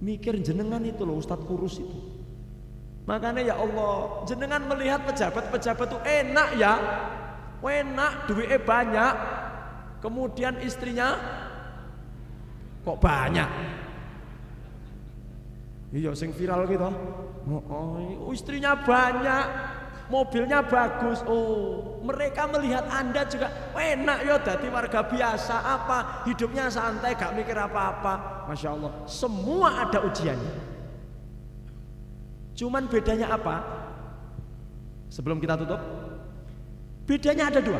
Mikir jenengan itu loh ustadz kurus itu. Makanya ya Allah, jenengan melihat pejabat-pejabat itu enak ya, enak, duitnya banyak. Kemudian istrinya kok banyak? Iya, sing viral gitu. Oh, istrinya banyak, mobilnya bagus. Oh, mereka melihat Anda juga enak ya, jadi warga biasa apa, hidupnya santai, gak mikir apa-apa. Masya Allah, semua ada ujiannya. Cuman bedanya apa? Sebelum kita tutup, bedanya ada dua.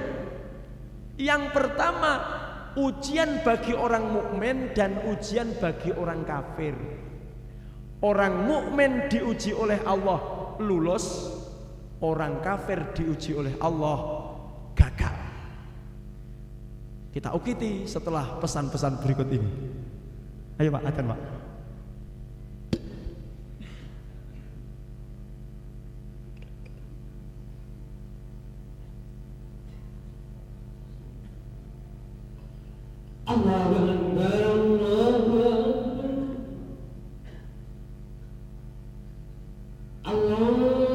Yang pertama, ujian bagi orang mukmin dan ujian bagi orang kafir. Orang mukmin diuji oleh Allah lulus, orang kafir diuji oleh Allah gagal. Kita ukiti setelah pesan-pesan berikut ini. Ayo Pak, akan Pak. Allahu Akbar, Allahu Akbar, Allahu Akbar.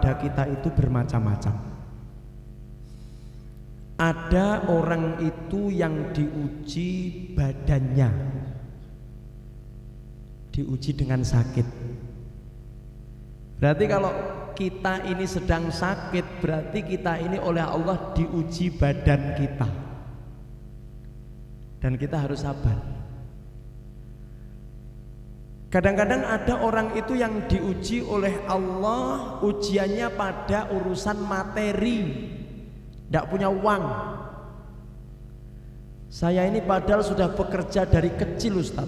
Kita itu bermacam-macam. Ada orang itu yang diuji badannya, diuji dengan sakit. Berarti kalau kita ini sedang sakit, berarti kita ini oleh Allah diuji badan kita. Dan kita harus sabar. Kadang-kadang ada orang itu yang diuji oleh Allah, ujiannya pada urusan materi, tidak punya uang. Saya ini padahal sudah bekerja dari kecil, Ustaz.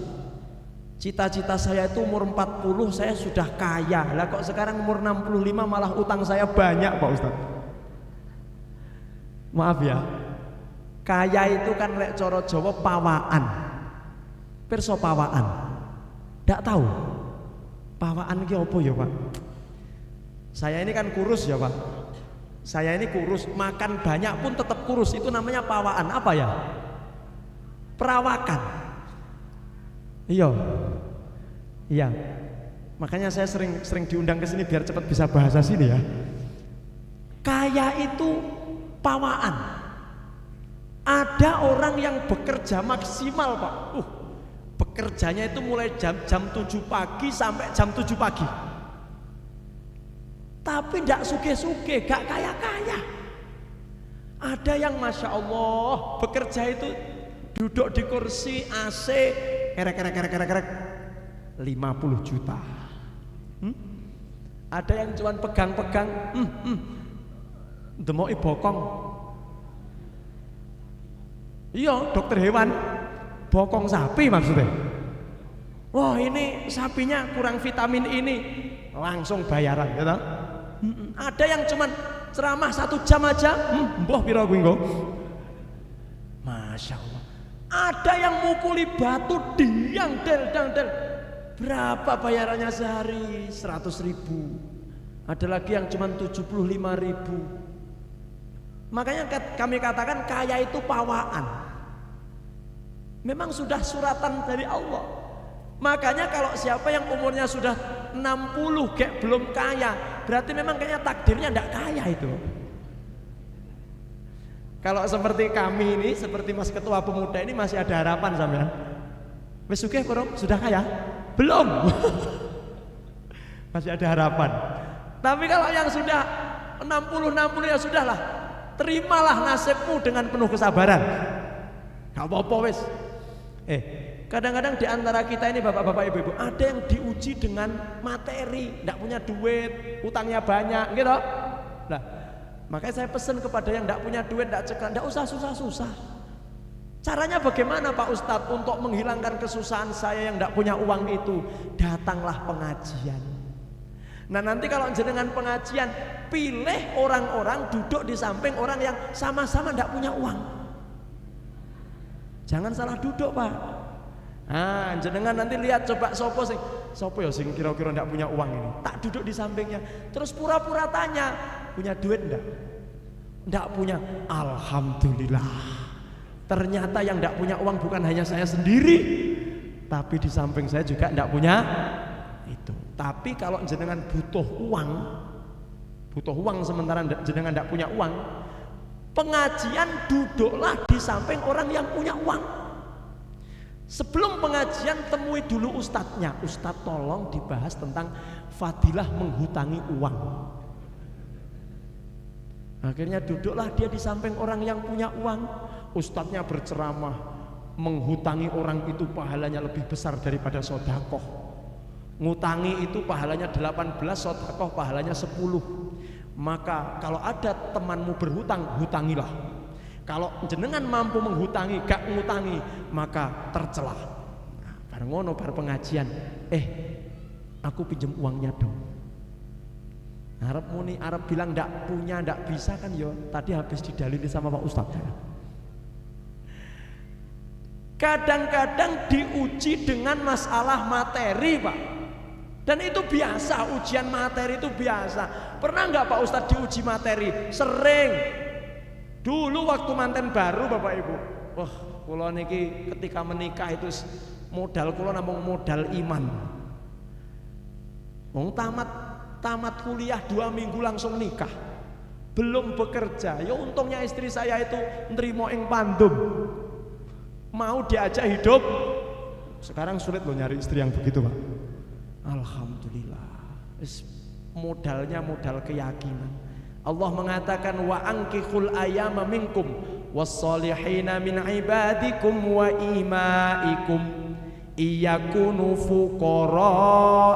Cita-cita saya itu umur 40 saya sudah kaya. Lah kok sekarang umur 65 malah utang saya banyak, Pak Ustaz. Maaf ya. Kaya itu kan lek coro Jawa pawaan. Pirsa pawaan. Ndak tahu. Pawaan ki apa ya, Pak? Saya ini kan kurus ya, Pak. Saya ini kurus, makan banyak pun tetap kurus. Itu namanya pawaan. Apa ya? Perawakan. Iya. Makanya saya sering diundang ke sini biar cepat bisa bahasa sini ya. Kaya itu pawaan. Ada orang yang bekerja maksimal, Pak. Bekerjanya itu mulai jam 7 pagi sampai jam 7 pagi. Tapi tidak suge-suge, gak kaya-kaya. Ada yang Masya Allah bekerja itu duduk di kursi AC kerek 50 juta. Ada yang cuma pegang-pegang demoki bokong. Iya, dokter hewan bokong sapi maksudnya. Wah, ini sapinya kurang vitamin ini, langsung bayaran gitu. Ada yang cuma ceramah 1 jam aja, mbah pira kuwi engko. Masya Allah. Ada yang mukuli batu diang del. Berapa bayarannya sehari? 100.000. Ada lagi yang cuma 75.000. Makanya kami katakan kaya itu pawaan. Memang sudah suratan dari Allah. Makanya kalau siapa yang umurnya sudah 60 kayak belum kaya, berarti memang kayaknya takdirnya tidak kaya itu. Kalau seperti kami ini, seperti Mas Ketua Pemuda ini masih ada harapan sampean. Wis sugih kurang sudah kaya? Belum. Masih ada harapan. Tapi kalau yang sudah 60 ya sudahlah. Terimalah nasibmu dengan penuh kesabaran. Gak apa-apa wis. Kadang-kadang di antara kita ini bapak-bapak ibu-ibu ada yang diuji dengan materi, tidak punya duit, utangnya banyak, gitu. Nah, makanya saya pesan kepada yang tidak punya duit, tidak usah susah-susah. Caranya bagaimana Pak Ustadz untuk menghilangkan kesusahan saya yang tidak punya uang itu? Datanglah pengajian. Nah nanti kalau jenengan pengajian, pilih orang-orang duduk di samping orang yang sama-sama tidak punya uang. Jangan salah duduk, Pak. Nah, jenengan nanti lihat coba sopo ya sing kira-kira tidak punya uang ini. Tak duduk di sampingnya. Terus pura-pura tanya, punya duit enggak? Enggak punya. Alhamdulillah. Ternyata yang tidak punya uang bukan hanya saya sendiri, tapi di samping saya juga tidak punya itu. Tapi kalau jenengan butuh uang sementara jenengan tidak punya uang, pengajian duduklah di samping orang yang punya uang. Sebelum pengajian temui dulu ustadznya. Ustadz tolong dibahas tentang fadilah menghutangi uang. Akhirnya duduklah dia di samping orang yang punya uang. Ustadznya berceramah, menghutangi orang itu pahalanya lebih besar daripada sedekah. Ngutangi itu pahalanya 18, sedekah pahalanya 10. Maka kalau ada temanmu berhutang, hutangilah. Kalau jenengan mampu menghutangi, gak ngutangi, maka tercelah. Nah, bareng ngono bar pengajian, aku pinjem uangnya dong. Arab bilang ndak punya, ndak bisa kan yo. Tadi habis didalili sama Pak Ustadz. Kadang-kadang diuji dengan masalah materi, Pak. Dan itu biasa, ujian materi itu biasa. Pernah nggak Pak Ustadz diuji materi? Sering. Dulu waktu manten baru Bapak Ibu. Wah, kula niki ketika menikah itu modal kula namung modal iman. Wong tamat kuliah 2 minggu langsung nikah. Belum bekerja. Ya untungnya istri saya itu nrimo ing pandum. Mau diajak hidup. Sekarang sulit loh nyari istri yang begitu, Pak. Alhamdulillah. modalnya modal keyakinan. Allah mengatakan wa ankihul ayama minkum wassolihina min ibadikum wa imaikum iyakunu fuqara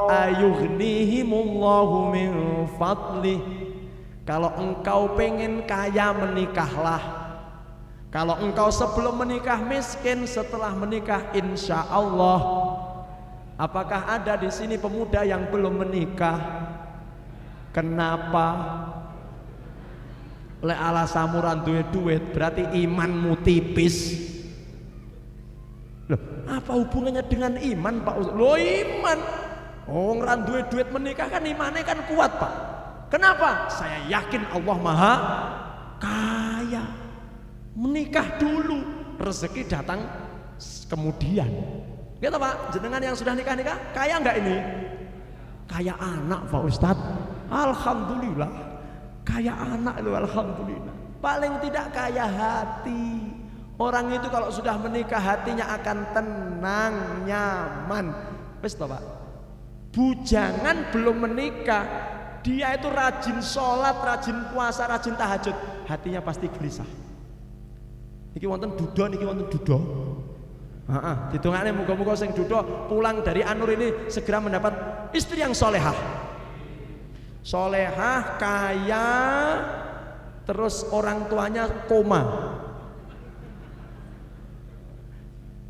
ayughnihimullahu min fadlih. Kalau engkau pengen kaya menikahlah. Kalau engkau sebelum menikah miskin, setelah menikah insya Allah. Apakah ada di sini pemuda yang belum menikah? Kenapa? Lek alasanmu ra duwe duit berarti imanmu tipis. Loh, apa hubungannya dengan iman, Pak Ustaz? Loh, iman. Oh, ra duwe duit menikah kan imannya kan kuat, Pak. Kenapa? Saya yakin Allah Maha Kaya. Menikah dulu, rezeki datang kemudian. Gitu Pak, jenengan yang sudah nikah-nikah, kaya enggak ini? Kaya anak Pak Ustadz. Alhamdulillah. Kaya anak itu alhamdulillah. Paling tidak kaya hati. Orang itu kalau sudah menikah hatinya akan tenang, nyaman. Wis toh Pak. Bujangan belum menikah, dia itu rajin sholat, rajin puasa, rajin tahajud, hatinya pasti gelisah. Niki wonten duda, niki wonten duda. Ditungane muga-muga sing duda pulang dari Anur ini segera mendapat istri yang solehah. Solehah, kaya, terus orang tuanya koma.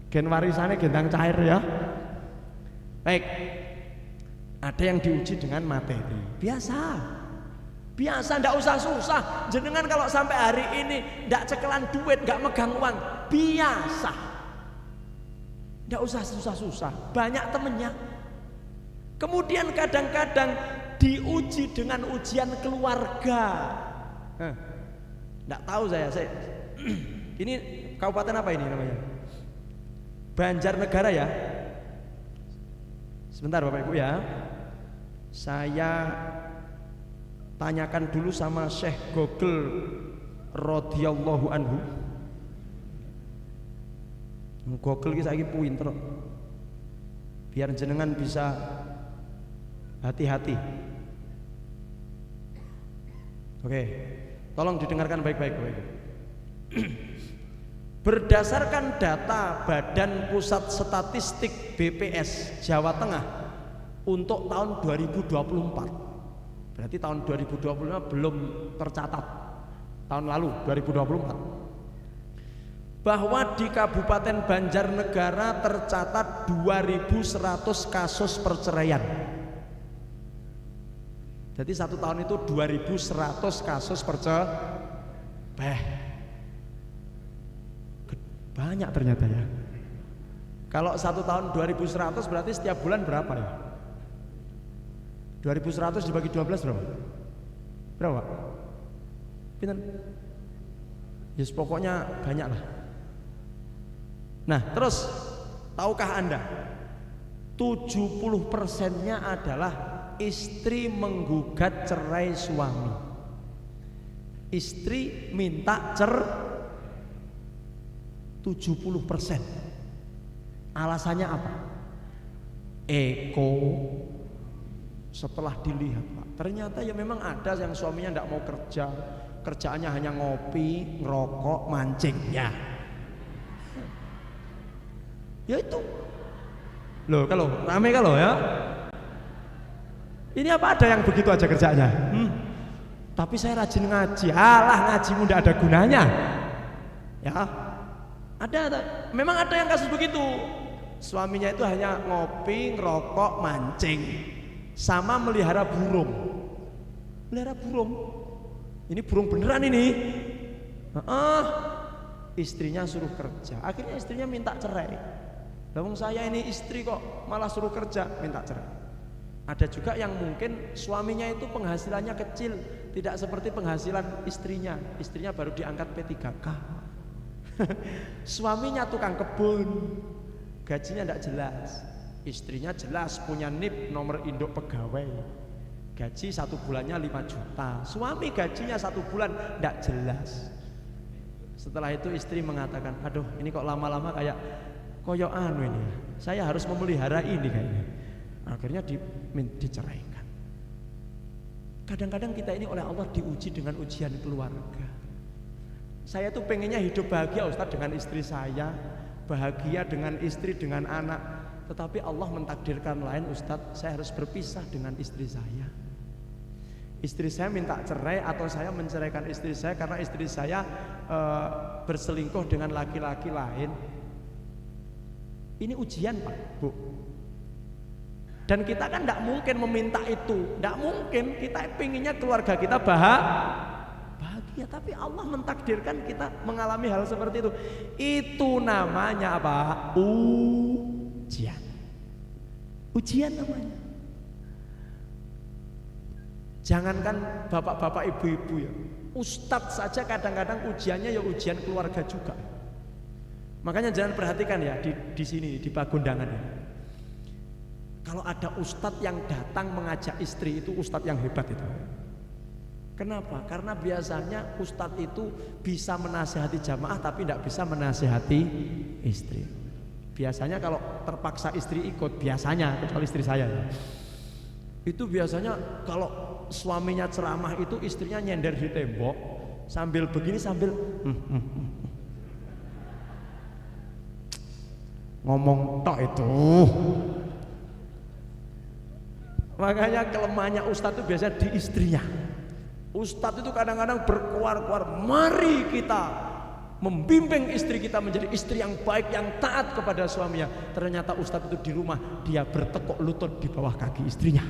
Gen warisannya gendang cair ya. Baik. Ada yang diuji dengan materi. Biasa. Biasa, ndak usah susah. Jenengan kalau sampai hari ini ndak cekelan duit, nggak megang uang, biasa. Ndak usah susah-susah. Banyak temennya. Kemudian kadang-kadang diuji dengan ujian keluarga. Ndak tahu saya. Ini kabupaten apa ini namanya? Banjarnegara ya. Sebentar Bapak Ibu ya. Saya tanyakan dulu sama Syekh Gogel radhiyallahu anhu. Gogel iki saiki pinter. Biar jenengan bisa hati-hati. Oke, tolong didengarkan baik-baik. Berdasarkan data Badan Pusat Statistik BPS Jawa Tengah untuk tahun 2024. Berarti tahun 2025 belum tercatat. Tahun lalu 2024. Bahwa di Kabupaten Banjarnegara tercatat 2.100 kasus perceraian. Jadi satu tahun itu 2.100 kasus perceraian. Banyak ternyata ya. Kalau satu tahun 2.100 berarti setiap bulan berapa ya? 2.100 dibagi 12 berapa? Berapa? Pinten? Yes, pokoknya banyak lah. Nah terus tahukah Anda 70%-nya adalah istri menggugat cerai suami. Istri minta cerai 70%. Alasannya apa? Eko. Setelah dilihat Pak, ternyata ya memang ada yang suaminya tidak mau kerja, kerjaannya hanya ngopi, ngerokok, mancing ya. Ya itu. Loh kalau rame kalau ya. Ini apa ada yang begitu aja kerjanya? Tapi saya rajin ngaji. Alah ngajimu tidak ada gunanya. Ya. Ada. Memang ada yang kasus begitu. Suaminya itu hanya ngopi, ngerokok, mancing. Sama melihara burung. Melihara burung. Ini burung beneran ini. Istrinya suruh kerja. Akhirnya istrinya minta cerai. Lawang saya ini istri kok malah suruh kerja, minta cerai. Ada juga yang mungkin suaminya itu penghasilannya kecil, tidak seperti penghasilan istrinya. Istrinya baru diangkat P3K. Suaminya tukang kebun, gajinya tidak jelas. Istrinya jelas punya NIP nomor induk pegawai, gaji satu bulannya 5 juta. Suami gajinya satu bulan tidak jelas. Setelah itu istri mengatakan, aduh ini kok lama-lama kayak koyo anu ini, saya harus memelihara ini kayaknya. Akhirnya diceraikan. Kadang-kadang kita ini oleh Allah diuji dengan ujian keluarga. Saya tuh pengennya hidup bahagia Ustaz dengan istri saya, bahagia dengan istri, dengan anak. Tetapi Allah mentakdirkan lain Ustaz, saya harus berpisah dengan istri saya. Istri saya minta cerai atau saya menceraikan istri saya karena istri saya berselingkuh dengan laki-laki lain. Ini ujian Pak, Bu. Dan kita kan tidak mungkin meminta itu, tidak mungkin. Kita pinginnya keluarga kita bahagia, tapi Allah mentakdirkan kita mengalami hal seperti itu. Itu namanya apa? Ujian. Ujian namanya. Jangankan bapak-bapak, ibu-ibu ya, ustadz saja kadang-kadang ujiannya ya ujian keluarga juga. Makanya jangan perhatikan ya di sini di Pagundangan ya. Kalau ada ustadz yang datang mengajak istri itu ustadz yang hebat itu. Kenapa? Karena biasanya ustadz itu bisa menasihati jamaah tapi tidak bisa menasihati istri. Biasanya kalau terpaksa istri ikut, biasanya kecuali istri saya ya, itu biasanya kalau suaminya ceramah itu istrinya nyender di tembok sambil begini sambil ngomong tok itu. Makanya kelemahannya ustadz itu biasa di istrinya. Ustadz itu kadang-kadang berkuar-kuar, mari kita membimbing istri kita menjadi istri yang baik, yang taat kepada suaminya. Ternyata ustadz itu di rumah dia bertekuk lutut di bawah kaki istrinya.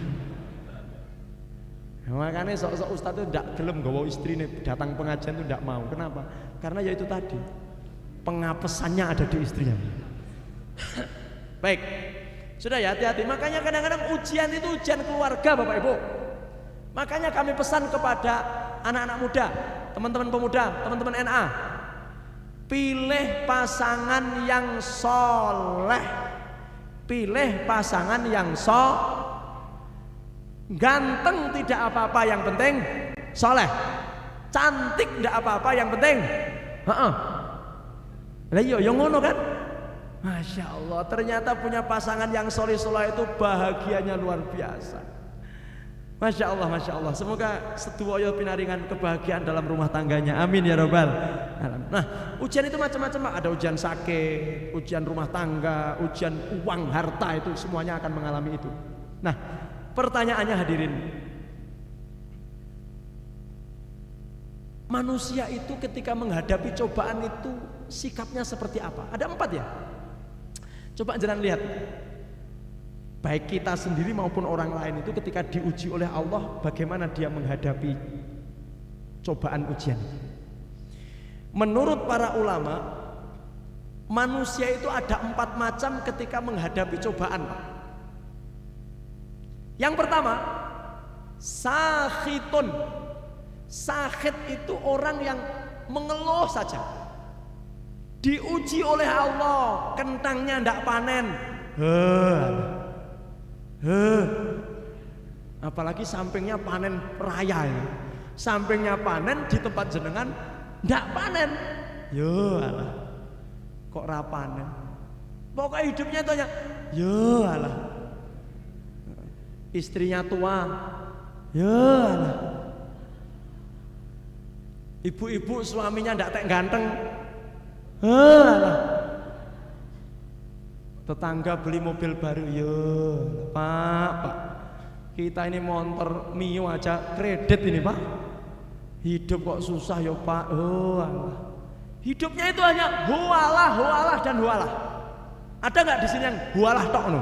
Makanya sok-sok ustadz itu tidak gelem gawa istrinya datang pengajian itu tidak mau. Kenapa? Karena ya itu tadi, pengapesannya ada di istrinya. Baik, sudah ya, hati-hati. Makanya kadang-kadang ujian itu ujian keluarga Bapak Ibu. Makanya kami pesan kepada anak-anak muda, teman-teman pemuda, teman-teman NA, pilih pasangan yang soleh. Pilih pasangan yang ganteng tidak apa-apa, yang penting soleh. Cantik tidak apa-apa, yang penting lah iya yang ngono kan. Masya Allah, ternyata punya pasangan yang soleh-soleh itu bahagianya luar biasa. Masya Allah, Masya Allah. Semoga sedaya pinaringan kebahagiaan dalam rumah tangganya. Amin ya Rabbal alamin. Nah, ujian itu macam-macam Pak. Ada ujian sakit, ujian rumah tangga, ujian uang, harta, itu semuanya akan mengalami itu. Nah, pertanyaannya hadirin, manusia itu ketika menghadapi cobaan itu sikapnya seperti apa? Ada 4 ya. Coba jangan lihat, baik kita sendiri maupun orang lain itu ketika diuji oleh Allah, bagaimana dia menghadapi cobaan ujian. Menurut para ulama, manusia itu ada 4 macam ketika menghadapi cobaan. Yang pertama, sakhitun. Sakhit itu orang yang mengeluh saja. Diuji oleh Allah, kentangnya ndak panen. Apalagi sampingnya panen raya ya. Sampingnya panen, di tempat jenengan ndak panen. Yo alah, kok ra panen. Pokoknya hidupnya itu hanya yo alah. Istrinya tua, yo alah. Ibu-ibu suaminya ndak tek ganteng. Tetangga beli mobil baru, yo Pak, kita ini motor Mio aja kredit ini Pak. Hidup kok susah yo Pak. Hidupnya itu hanya hualah dan hualah. Ada nggak di sini yang hualah tok no?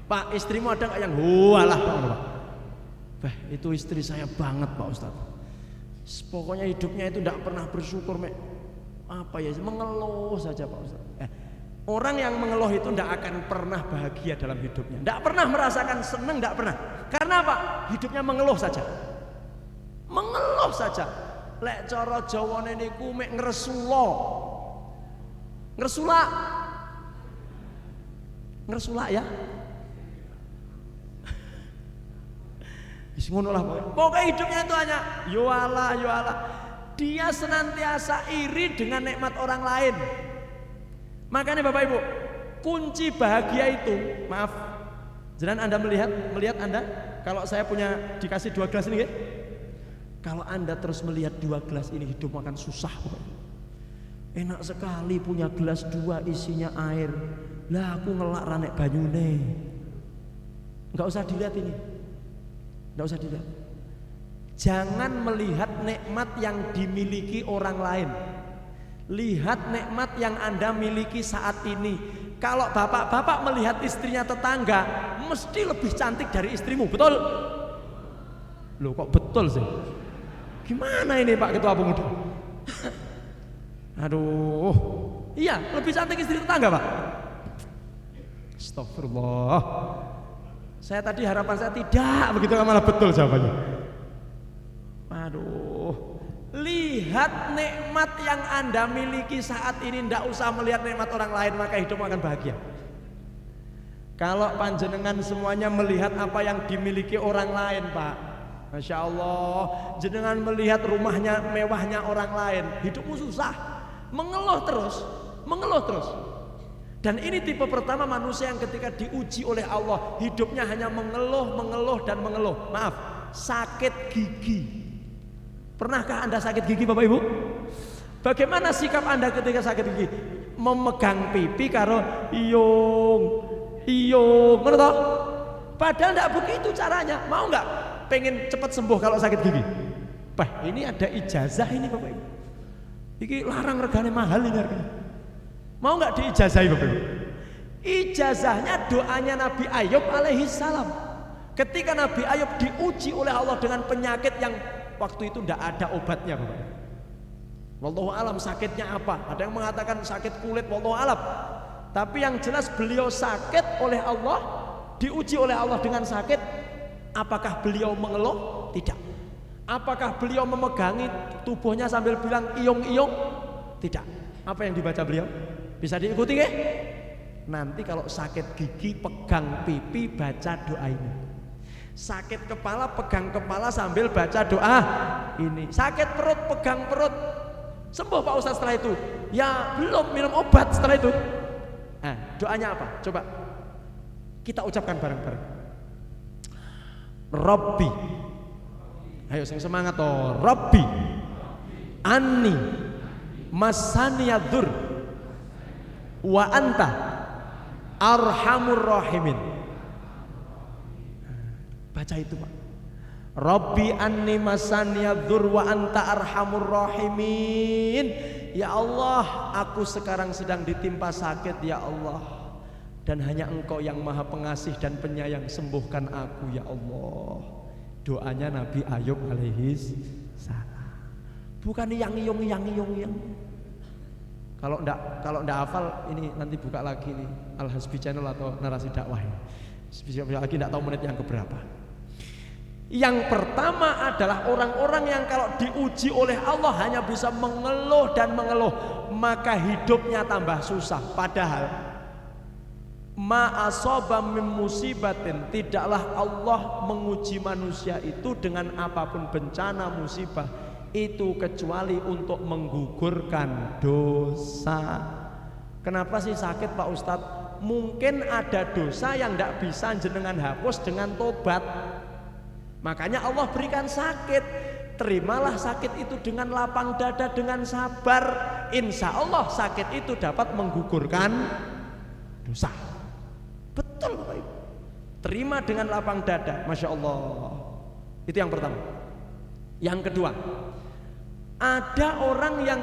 Pak, istrimu ada nggak yang hualah tok no Pak? Itu istri saya banget Pak Ustadz. Pokoknya hidupnya itu tidak pernah bersyukur, apa ya, mengeluh saja Pak Ustaz. Orang yang mengeluh itu tidak akan pernah bahagia dalam hidupnya, tidak pernah merasakan senang, tidak pernah. Karena apa? Hidupnya mengeluh saja, mengeluh saja. Lek cara Jawane niku mek ngersula ya. Ngono lah pokoknya hidupnya itu hanya yo Allah. Dia senantiasa iri dengan nikmat orang lain. Makanya Bapak Ibu, kunci bahagia itu, maaf, Jenengan Anda melihat Anda, kalau saya punya dikasih 2 gelas ini, kalau Anda terus melihat 2 gelas ini, hidup akan susah. Enak sekali punya gelas 2 isinya air. Lah aku ngelak ranek banyune. Enggak usah dilihat ini. Enggak usah dilihat. Jangan melihat nikmat yang dimiliki orang lain. Lihat nikmat yang Anda miliki saat ini. Kalau bapak-bapak melihat istrinya tetangga, mesti lebih cantik dari istrimu, betul? Loh kok betul sih? Gimana ini Pak Ketua Pemuda? Aduh, iya lebih cantik istri tetangga Pak. Astagfirullah. Saya tadi harapan saya tidak begitu, malah betul jawabannya. Aduh. Lihat nikmat yang Anda miliki saat ini, tidak usah melihat nikmat orang lain, maka hidup akan bahagia. Kalau panjenengan semuanya melihat apa yang dimiliki orang lain Pak, Masya Allah, jenengan melihat rumahnya, mewahnya orang lain, hidupmu susah, mengeluh terus. Dan ini tipe pertama manusia yang ketika diuji oleh Allah, hidupnya hanya mengeluh dan mengeluh. Maaf, sakit gigi. Pernahkah Anda sakit gigi Bapak Ibu? Bagaimana sikap Anda ketika sakit gigi? Memegang pipi karo iyung, ngono toh? Padahal tidak begitu caranya. Mau nggak pengen cepat sembuh kalau sakit gigi? Bah, ini ada ijazah ini Bapak Ibu. Iki larang regane mahal ini harganya. Mau nggak diijazahi Bapak Ibu? Ijazahnya doanya Nabi Ayub alaihi salam. Ketika Nabi Ayub diuji oleh Allah dengan penyakit yang waktu itu tidak ada obatnya Bapak. Wallahu alam sakitnya apa? Ada yang mengatakan sakit kulit, wallahu alam. Tapi yang jelas beliau sakit oleh Allah, diuji oleh Allah dengan sakit. Apakah beliau mengeluh? Tidak. Apakah beliau memegangi tubuhnya sambil bilang iyung? Tidak. Apa yang dibaca beliau? Bisa diikuti nggih? Nanti kalau sakit gigi pegang pipi baca doa ini. Sakit kepala pegang kepala sambil baca doa ini. Sakit perut pegang perut. Sembuh Pak Ustaz setelah itu? Ya belum, minum obat setelah itu. Nah, doanya apa? Coba kita ucapkan bareng-bareng. Rabbi. Ayo sing semangat toh. Rabbi anni masaniyadzur wa anta arhamur rahimin. Baca itu Pak. Rabbi anni masaniyadzur wa anta arhamur rahimin. Ya Allah, aku sekarang sedang ditimpa sakit ya Allah, dan hanya Engkau yang Maha Pengasih dan Penyayang, sembuhkan aku ya Allah. Doanya Nabi Ayub alaihi salam. Bukan yang. Kalau ndak hafal ini nanti buka lagi nih Al Hasbi Channel atau Narasi Dakwah. Lagi ndak tahu menit yang keberapa. Yang pertama adalah orang-orang yang kalau diuji oleh Allah hanya bisa mengeluh dan mengeluh, maka hidupnya tambah susah. Padahal ma asaba min musibatin, tidaklah Allah menguji manusia itu dengan apapun bencana musibah itu kecuali untuk menggugurkan dosa. Kenapa sih sakit Pak Ustadz? Mungkin ada dosa yang tidak bisa jenengan hapus dengan tobat. Makanya Allah berikan sakit. Terimalah sakit itu dengan lapang dada, dengan sabar. Insya Allah sakit itu dapat menggugurkan dosa. Betul Bapak Ibu. Terima dengan lapang dada, Masya Allah. Itu yang pertama. Yang kedua, ada orang yang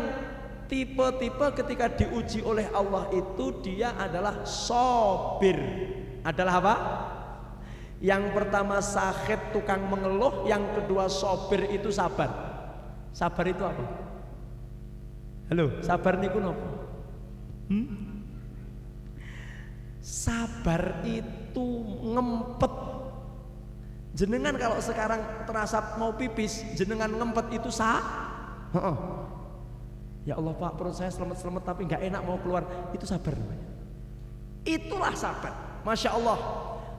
tipe-tipe ketika diuji oleh Allah itu dia adalah sobir. Adalah apa? Yang pertama sakit, tukang mengeluh. Yang kedua sobir, itu sabar. Sabar itu apa? Halo, sabar niku nopo? Sabar itu ngempet. Jenengan kalau sekarang terasa mau pipis, jenengan ngempet itu ya Allah Pak, perut saya selemet-selemet tapi nggak enak mau keluar, itu sabar namanya. Itulah sabar. Masya Allah.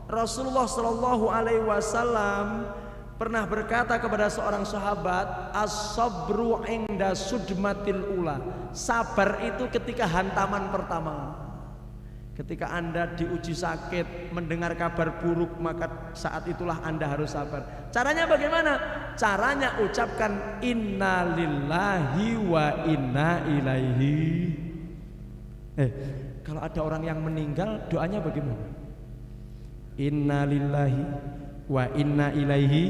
Rasulullah Shallallahu Alaihi Wasallam pernah berkata kepada seorang sahabat, as-sabru inda sudmatil ula. Sabar itu ketika hantaman pertama. Ketika Anda diuji sakit, mendengar kabar buruk, maka saat itulah Anda harus sabar. Caranya bagaimana? Caranya ucapkan innalillahi wa inna ilaihi. Kalau ada orang yang meninggal, doanya bagaimana? Innalillahi wa inna ilaihi.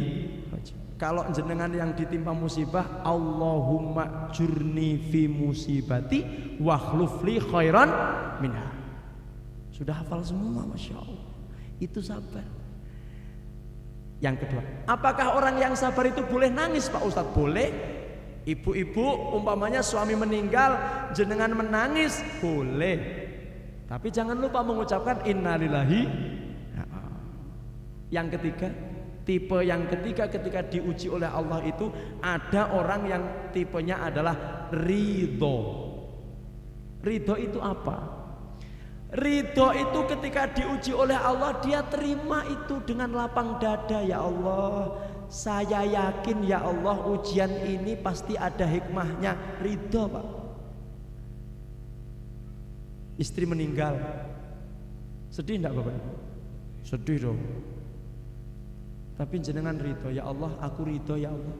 Kalau jenengan yang ditimpa musibah, Allahumma jurni fi musibati wa khlufli khairan minha. Sudah hafal semua, Masya Allah. Itu sabar. Yang kedua, apakah orang yang sabar itu boleh nangis, Pak Ustadz? Boleh. Ibu-ibu umpamanya suami meninggal, jenengan menangis, boleh. Tapi jangan lupa mengucapkan innalillahi. Yang ketiga, tipe yang ketiga ketika diuji oleh Allah itu ada orang yang tipenya adalah ridho. Ridho itu apa? Ridho itu ketika diuji oleh Allah, dia terima itu dengan lapang dada. Ya Allah, saya yakin ya Allah ujian ini pasti ada hikmahnya. Ridho, Pak. Istri meninggal, sedih enggak Bapak? Sedih dong. Tapi jenengan ridho, ya Allah, aku ridho ya Allah.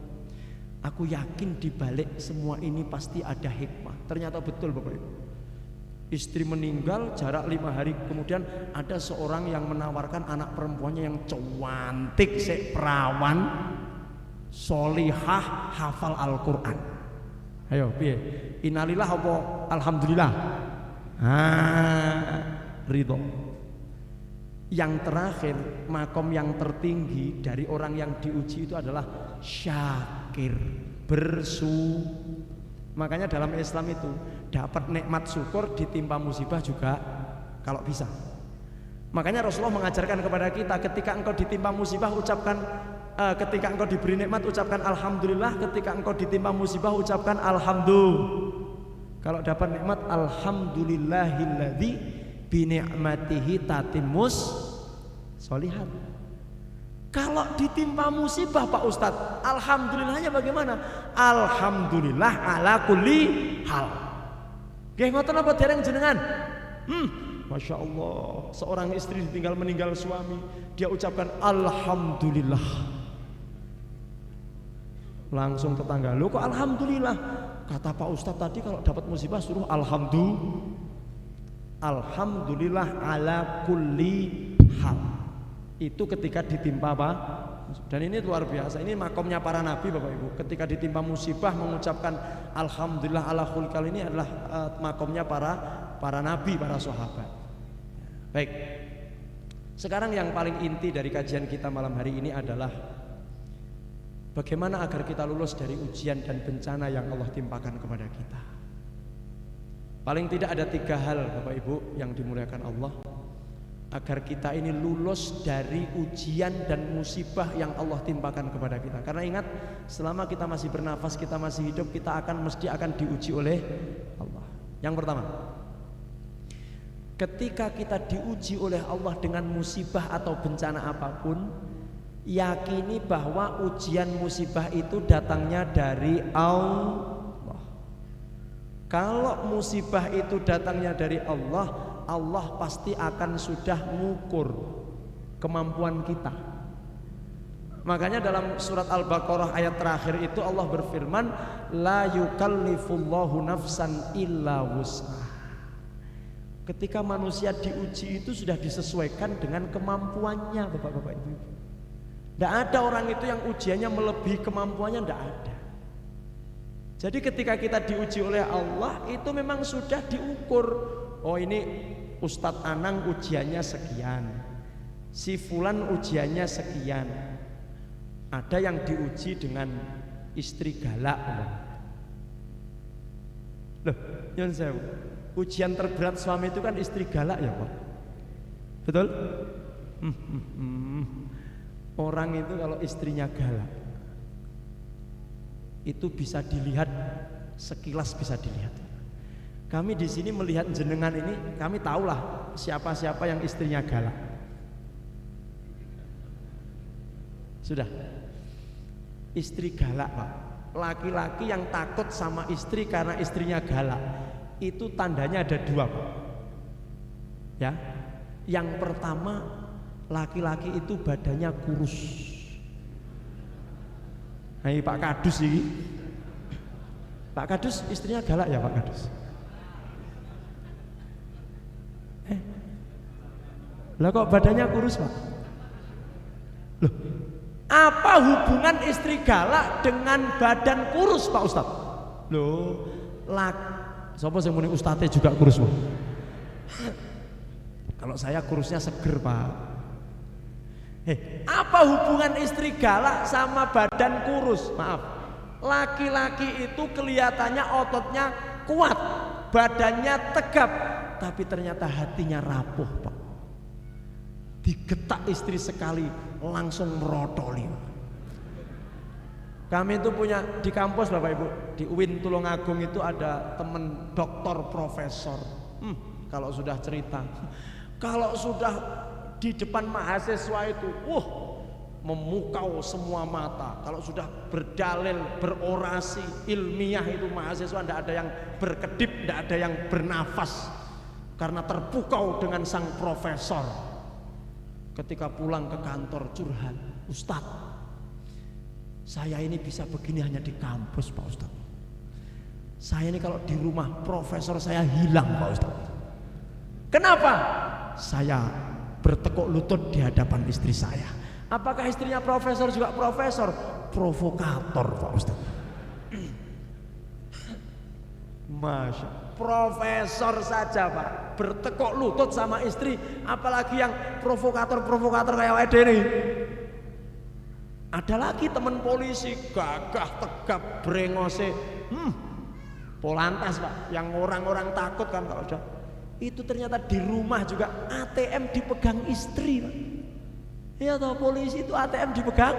Aku yakin di balik semua ini pasti ada hikmah. Ternyata betul Bapak Ibu. Istri meninggal, jarak 5 hari kemudian ada seorang yang menawarkan anak perempuannya yang cantik, perawan, solihah, hafal Al-Quran. Ayo, piye? Innalillah apa alhamdulillah? Ridho. Yang terakhir, makom yang tertinggi dari orang yang diuji itu adalah syakir, Makanya dalam Islam itu dapat nikmat syukur, ditimpa musibah juga kalau bisa. Makanya Rasulullah mengajarkan kepada kita, ketika engkau ditimpa musibah ucapkan, ketika engkau diberi nikmat ucapkan alhamdulillah, ketika engkau ditimpa musibah ucapkan alhamdulillah. Kalau dapat nikmat, alhamdulillahilladzi bi ni'matihi tatimmus sholihat. Kalau ditimpa musibah Pak Ustadz, alhamdulillahnya bagaimana? Alhamdulillah ala kulli hal. Nggih ngoten apa dereng jenengan? Masya Allah, seorang istri ditinggal meninggal suami, dia ucapkan alhamdulillah. Langsung tetangga, "Loh kok alhamdulillah?" Kata Pak Ustadz tadi kalau dapat musibah suruh alhamdulillah ala kulli hal. Itu ketika ditimpa apa? Dan ini luar biasa. Ini makomnya para nabi Bapak Ibu. Ketika ditimpa musibah mengucapkan alhamdulillah ala kulli hal, ini adalah makomnya para nabi, para sahabat. Baik. Sekarang yang paling inti dari kajian kita malam hari ini adalah bagaimana agar kita lulus dari ujian dan bencana yang Allah timpakan kepada kita. Paling tidak ada 3 hal Bapak Ibu yang dimuliakan Allah, agar kita ini lulus dari ujian dan musibah yang Allah timpakan kepada kita. Karena ingat, selama kita masih bernafas, kita masih hidup, kita mesti akan diuji oleh Allah. Yang pertama, ketika kita diuji oleh Allah dengan musibah atau bencana apapun, yakini bahwa ujian musibah itu datangnya dari Allah. Kalau musibah itu datangnya dari Allah, Allah pasti akan sudah mengukur kemampuan kita. Makanya dalam surat Al-Baqarah ayat terakhir itu Allah berfirman, la yukallifullahu nafsan illa wus'aha. Ketika manusia diuji itu sudah disesuaikan dengan kemampuannya, Bapak-bapak Ibu. Tidak ada orang itu yang ujiannya melebihi kemampuannya, tidak ada. Jadi ketika kita diuji oleh Allah itu memang sudah diukur. Oh ini Ustadz Anang ujiannya sekian, si Fulan ujiannya sekian. Ada yang diuji dengan istri galak. Loh, yang saya ujian terberat suami itu kan istri galak ya Pak. Betul? Orang itu kalau istrinya galak itu bisa dilihat, sekilas bisa dilihat. Kami di sini melihat jenengan ini, kami tahulah siapa-siapa yang istrinya galak. Sudah. Istri galak Pak. Laki-laki yang takut sama istri karena istrinya galak, itu tandanya ada 2 Pak. Ya. Yang pertama, laki-laki itu badannya kurus. Hai Pak Kadus ini. Pak Kadus istrinya galak ya Pak Kadus? Lah kok badannya kurus Pak? Loh, apa hubungan istri galak dengan badan kurus Pak Ustadz? Loh, siapa yang muni ustadznya juga kurus Pak? Kalau saya kurusnya seger Pak. Apa hubungan istri galak sama badan kurus? Maaf, laki-laki itu kelihatannya ototnya kuat, badannya tegap, tapi ternyata hatinya rapuh Pak. Digetak istri sekali langsung merotoli. Kami itu punya di kampus Bapak Ibu, di UIN Tulungagung itu ada teman doktor profesor. Kalau sudah cerita, kalau sudah di depan mahasiswa itu, memukau semua mata. Kalau sudah berdalil, berorasi ilmiah itu mahasiswa tidak ada yang berkedip, tidak ada yang bernafas karena terpukau dengan sang profesor. Ketika pulang ke kantor curhat, Ustadz, saya ini bisa begini hanya di kampus Pak Ustadz. Saya ini kalau di rumah profesor saya hilang Pak Ustadz. Kenapa? Saya bertekuk lutut di hadapan istri saya. Apakah istrinya profesor juga profesor? Provokator Pak Ustadz. Masya, profesor saja Pak bertekuk lutut sama istri, apalagi yang provokator kayak Wede ini. Ada lagi teman polisi gagah tegap brengose, Polantas Pak, yang orang-orang takut kan kalau udah. Itu ternyata di rumah juga ATM dipegang istri Pak. Ya toh, polisi itu ATM dipegang,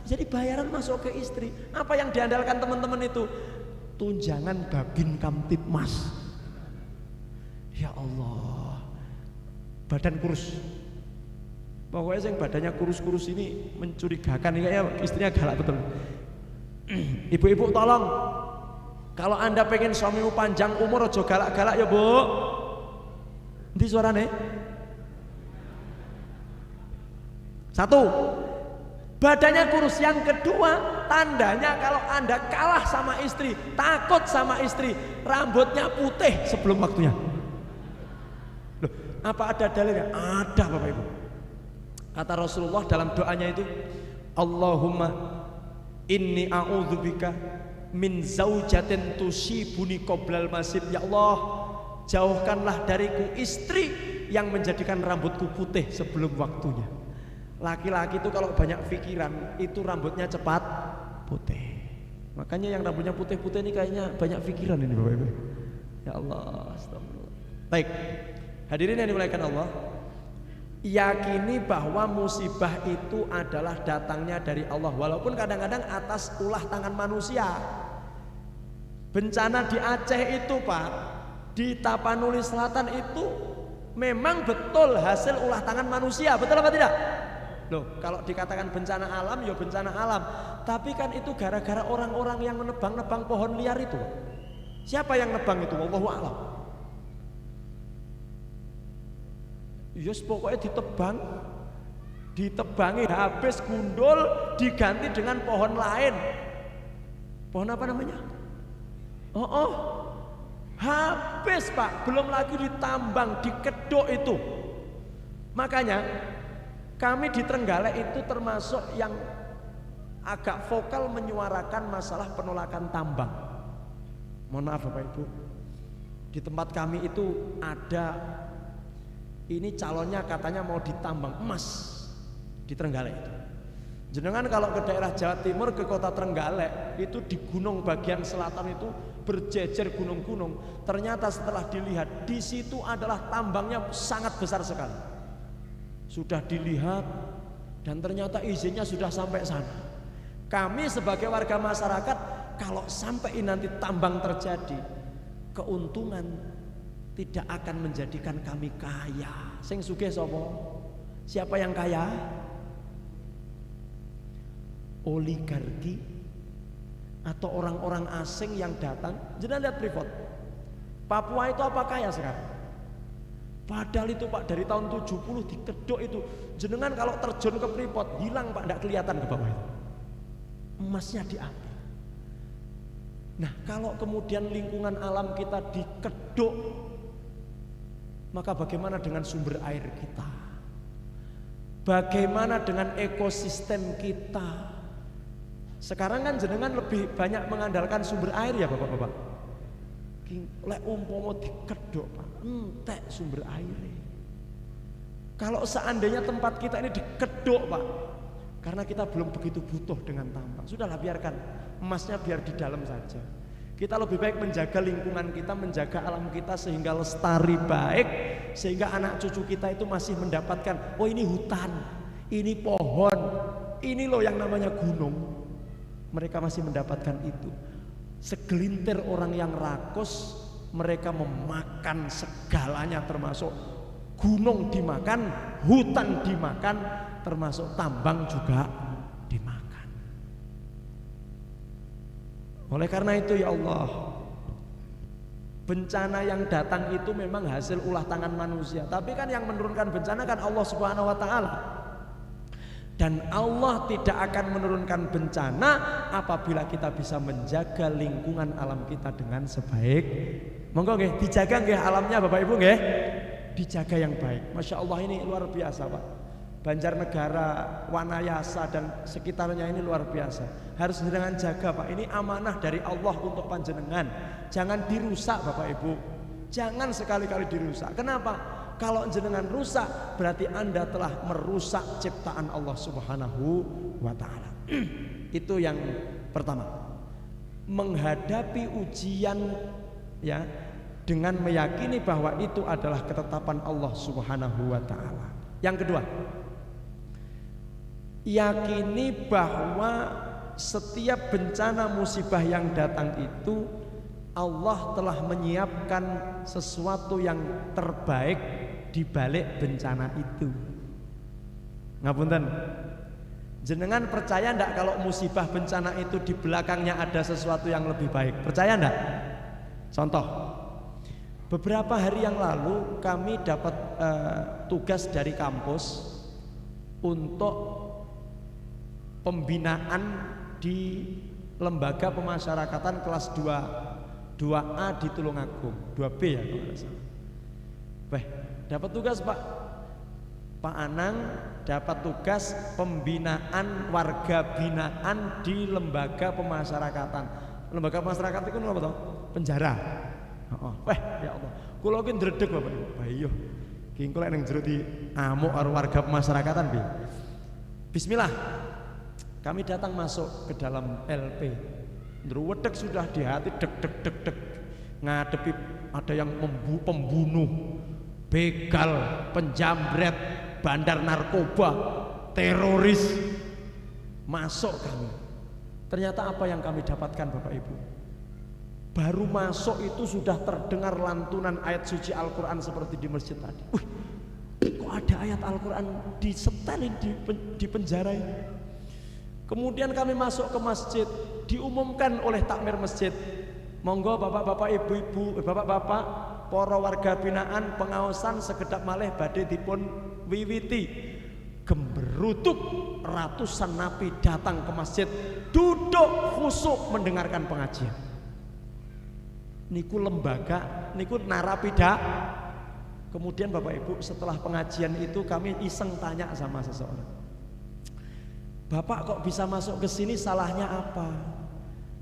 jadi bayaran masuk ke istri. Apa yang diandalkan teman-teman itu? Tunjangan Babin Kamtipmas. Ya Allah, badan kurus. Pokoknya yang badannya kurus-kurus ini mencurigakan. Kayaknya istrinya galak betul. Ibu-ibu tolong, kalau anda pengen suamimu panjang umur, ojo galak-galak ya Bu. Nanti suaranya. Satu, badannya kurus. Yang kedua, tandanya kalau anda kalah sama istri, takut sama istri, rambutnya putih sebelum waktunya. Loh, apa ada dalilnya? Ada Bapak Ibu. Kata Rasulullah dalam doanya itu, Allahumma inni a'udzubika min zaujatin tusibuni qoblal masjid. Ya Allah, jauhkanlah dariku istri yang menjadikan rambutku putih sebelum waktunya. Laki-laki itu kalau banyak pikiran itu rambutnya cepat putih. Makanya yang rambutnya putih-putih ini kayaknya banyak pikiran ini Bapak Ibu. Ya Allah, astagfirullah. Baik, hadirin yang dimuliakan Allah, yakini bahwa musibah itu adalah datangnya dari Allah, walaupun kadang-kadang atas ulah tangan manusia. Bencana di Aceh itu Pak, di Tapanuli Selatan itu memang betul hasil ulah tangan manusia, betul apa tidak? Loh, kalau dikatakan bencana alam, ya bencana alam. Tapi kan itu gara-gara orang-orang yang menebang-nebang pohon liar itu. Siapa yang nebang itu? Wallahu a'lam. Yes, pokoknya ditebangi habis gundul, diganti dengan pohon lain. Pohon apa namanya? Habis Pak, belum lagi ditambang, dikedok itu. Makanya kami di Trenggalek itu termasuk yang agak vokal menyuarakan masalah penolakan tambang. Mohon maaf Bapak Ibu, di tempat kami itu ada, ini calonnya katanya mau ditambang emas di Trenggalek itu. Jenengan kalau ke daerah Jawa Timur, ke kota Trenggalek itu di gunung bagian selatan itu berjejer gunung-gunung. Ternyata setelah dilihat di situ adalah tambangnya sangat besar sekali. Sudah dilihat dan ternyata izinnya sudah sampai sana. Kami sebagai warga masyarakat, kalau sampai nanti tambang terjadi, keuntungan tidak akan menjadikan kami kaya. Sing sugih sapa? Siapa yang kaya? Oligarki atau orang-orang asing yang datang. Jangan lihat Freeport. Papua itu apa kaya sekarang? Padahal itu Pak dari tahun 70 dikedok itu. Jenengan kalau terjun ke Freeport hilang Pak, tidak kelihatan ke bawah itu. Emasnya diambil. Nah kalau kemudian lingkungan alam kita dikedok, maka bagaimana dengan sumber air kita? Bagaimana dengan ekosistem kita? Sekarang kan jenengan lebih banyak mengandalkan sumber air ya Bapak-bapak. Lek umpomo dikedok Pak, entek sumber air. Kalau seandainya tempat kita ini dikedok Pak, karena kita belum begitu butuh dengan tambang, sudahlah biarkan emasnya biar di dalam saja. Kita lebih baik menjaga lingkungan kita, menjaga alam kita sehingga lestari baik, sehingga anak cucu kita itu masih mendapatkan, oh ini hutan, ini pohon, ini loh yang namanya gunung. Mereka masih mendapatkan itu. Segelintir orang yang rakus, mereka memakan segalanya, termasuk gunung dimakan, hutan dimakan, termasuk tambang juga dimakan. Oleh karena itu ya Allah, bencana yang datang itu memang hasil ulah tangan manusia, tapi kan yang menurunkan bencana kan Allah Subhanahu wa taala. Dan Allah tidak akan menurunkan bencana apabila kita bisa menjaga lingkungan alam kita dengan sebaik. Monggo nggih, dijaga nggih alamnya Bapak Ibu nggih. Dijaga yang baik. Masya Allah ini luar biasa Pak. Banjarnegara, Wanayasa dan sekitarnya ini luar biasa. Harus dengan jaga Pak. Ini amanah dari Allah untuk panjenengan. Jangan dirusak Bapak Ibu. Jangan sekali-kali dirusak. Kenapa? Kalau jenengan rusak berarti Anda telah merusak ciptaan Allah Subhanahu wa taala. Itu yang pertama. Menghadapi ujian ya dengan meyakini bahwa itu adalah ketetapan Allah Subhanahu wa taala. Yang kedua, yakini bahwa setiap bencana musibah yang datang itu Allah telah menyiapkan sesuatu yang terbaik di balik bencana itu. Ngapunten, jenengan percaya ndak kalau musibah bencana itu di belakangnya ada sesuatu yang lebih baik? Percaya ndak? Contoh, beberapa hari yang lalu kami dapat tugas dari kampus untuk pembinaan di lembaga pemasyarakatan kelas 2A di Tulungagung, 2B ya kalau tidak salah. Dapat tugas Pak Anang dapat tugas pembinaan warga binaan di lembaga pemasyarakatan. Lembaga pemasyarakatan itu apa toh? Penjara. Ya Allah. Kula ki ndredeg Bapak Ibu. Bayo. Ki engko lek ning jero di amuk karo warga pemasyarakatan piye? Bismillah. Kami datang masuk ke dalam LP. Ndruwedeg sudah di hati deg. Ngadepi ada yang pembunuh, begal, penjambret, bandar narkoba, teroris. Masuk kami. Ternyata apa yang kami dapatkan Bapak Ibu? Baru masuk itu sudah terdengar lantunan ayat suci Al-Quran seperti di masjid tadi. Kok ada ayat Al-Quran disetelin di penjara ini? Kemudian kami masuk ke masjid, diumumkan oleh takmir masjid, monggo bapak-bapak, ibu-ibu, bapak-bapak, para warga binaan pengaosan sekedap malih badhe dipun wiwiti. Gemberutuk ratusan napi datang ke masjid, duduk khusyuk mendengarkan pengajian. Niku lembaga, niku narapida. Kemudian Bapak Ibu setelah pengajian itu kami iseng tanya sama seseorang, Bapak kok bisa masuk ke sini, salahnya apa?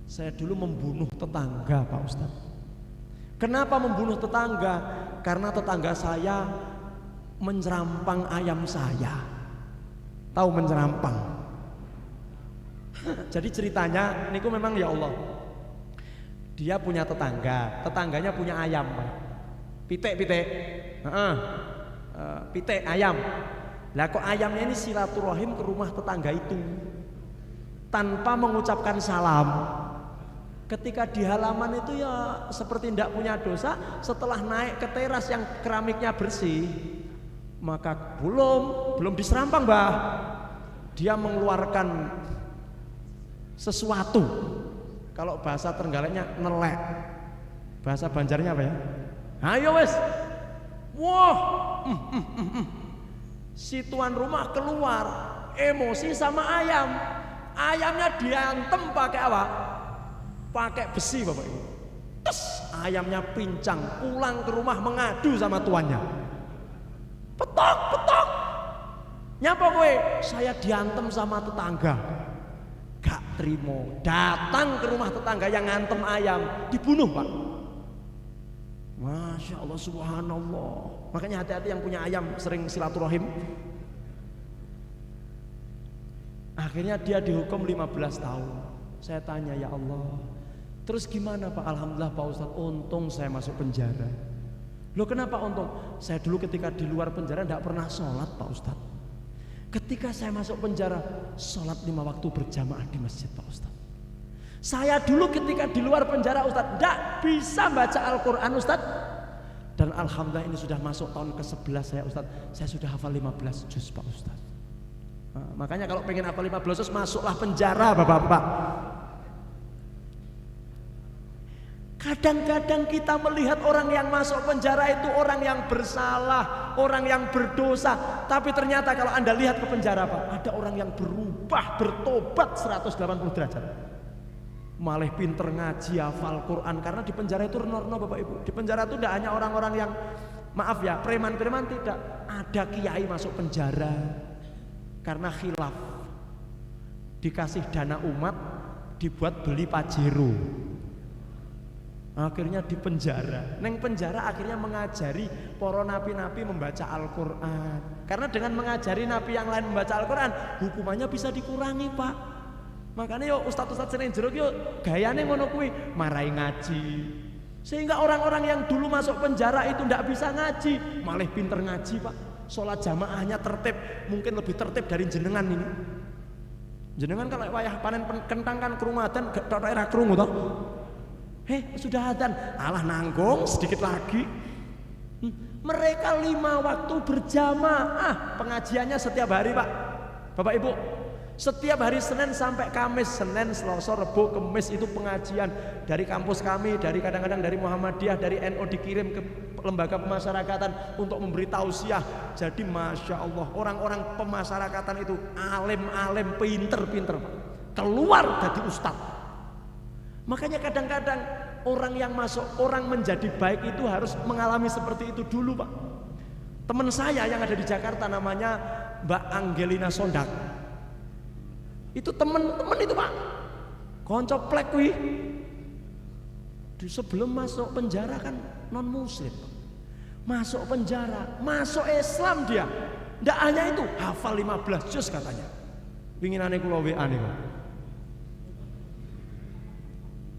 Saya dulu membunuh tetangga Pak Ustadz. Kenapa membunuh tetangga? Karena tetangga saya menyerampang ayam saya. Tahu menyerampang? Jadi ceritanya, niku memang ya Allah, dia punya tetangga, tetangganya punya ayam, pitik, pitik ayam. Lah kok ayamnya ini silaturahim ke rumah tetangga itu tanpa mengucapkan salam. Ketika di halaman itu ya seperti tidak punya dosa. Setelah naik ke teras yang keramiknya bersih, maka belum diserampang Mbah, dia mengeluarkan sesuatu. Kalau bahasa Trenggaleknya nelek, bahasa Banjarnya apa ya? Ayo wes, Wah, si tuan rumah keluar, emosi sama ayam. Ayamnya diantem pakai apa? Pakai besi Bapak Ibu. Terus ayamnya pincang, pulang ke rumah mengadu sama tuannya. Petok, petok. Nyapa kowe? Saya diantem sama tetangga. Gak terima, datang ke rumah tetangga yang ngantem ayam, dibunuh Pak. Masya Allah, subhanallah. Makanya hati-hati yang punya ayam sering silaturahim. Akhirnya dia dihukum 15 tahun. Saya tanya, ya Allah, terus gimana Pak? Alhamdulillah Pak Ustadz, untung saya masuk penjara. Loh kenapa untung? Saya dulu ketika di luar penjara tidak pernah sholat Pak Ustadz. Ketika saya masuk penjara, sholat 5 waktu berjamaah di masjid Pak Ustadz. Saya dulu ketika di luar penjara Ustadz tidak bisa baca Al-Quran Ustadz. Dan alhamdulillah ini sudah masuk tahun ke-11 saya Ustadz. Saya sudah hafal 15 juz Pak Ustadz. Nah, makanya kalau pengen hafal 15 juz masuklah penjara Bapak-bapak. Kadang-kadang kita melihat orang yang masuk penjara itu orang yang bersalah, orang yang berdosa. Tapi ternyata kalau Anda lihat ke penjara Pak, ada orang yang berubah, bertobat 180 derajat. Malah pinter ngaji, hafal Quran. Karena di penjara itu reno-reno Bapak Ibu. Di penjara itu tidak hanya orang-orang yang, maaf ya, preman-preman, tidak. Ada kiai masuk penjara karena khilaf. Dikasih dana umat, dibuat beli Pajero. Akhirnya di penjara. Neng penjara akhirnya mengajari para nabi-nabi membaca Al-Quran. Karena dengan mengajari nabi yang lain membaca Al-Quran, hukumannya bisa dikurangi Pak. Makanya yuk ustadz-ustadz sering jeruk yuk gayane ngono kuwi, marahi ngaji. Sehingga orang-orang yang dulu masuk penjara itu tidak bisa ngaji, malah pinter ngaji Pak. Sholat jamaahnya tertib, mungkin lebih tertib dari jenengan ini. Jenengan kalau wayah panen kentang kan krungadan gak daerah krungu toh. Sudah adzan, alah nanggung sedikit lagi. Mereka 5 waktu berjamaah, pengajiannya setiap hari Pak. Bapak Ibu, setiap hari Senin sampai Kamis, Senin, Selasa, Rebo, Kamis itu pengajian dari kampus kami, dari kadang-kadang dari Muhammadiyah, dari NU dikirim ke lembaga pemasyarakatan untuk memberi tausiah. Jadi Masya Allah, orang-orang pemasyarakatan itu alim-alim, pinter-pinter Pak. Keluar dari ustadz. Makanya kadang-kadang orang yang masuk, orang menjadi baik itu harus mengalami seperti itu dulu Pak. Teman saya yang ada di Jakarta namanya Mbak Angelina Sondak. Itu teman-teman itu Pak, konco plek kuwi. Sebelum masuk penjara kan non muslim, masuk penjara, masuk Islam dia. Ndak hanya itu, hafal 15 juz katanya. Winginane kula WA niku.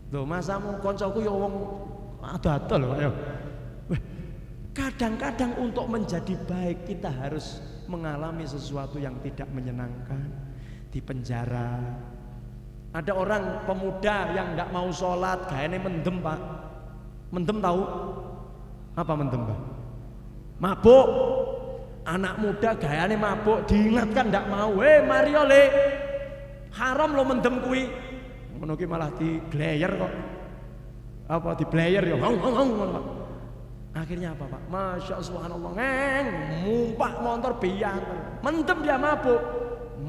Loh masamu koncoku ya wong ada-ada lho ayo. Kadang-kadang untuk menjadi baik kita harus mengalami sesuatu yang tidak menyenangkan. Di penjara ada orang pemuda yang tidak mau sholat, gayanya mendem Pak. Mendem tahu apa mendem Pak? Mabuk. Anak muda gayanya mabuk, diingatkan tidak mau. Mario le, haram lo mendem kui. Menuki malah di glayer kok. Apa di glayer ya? Akhirnya apa Pak? Masya Allah, subhanallah, ngeng, mumpah motor biang, mendem dia mabuk.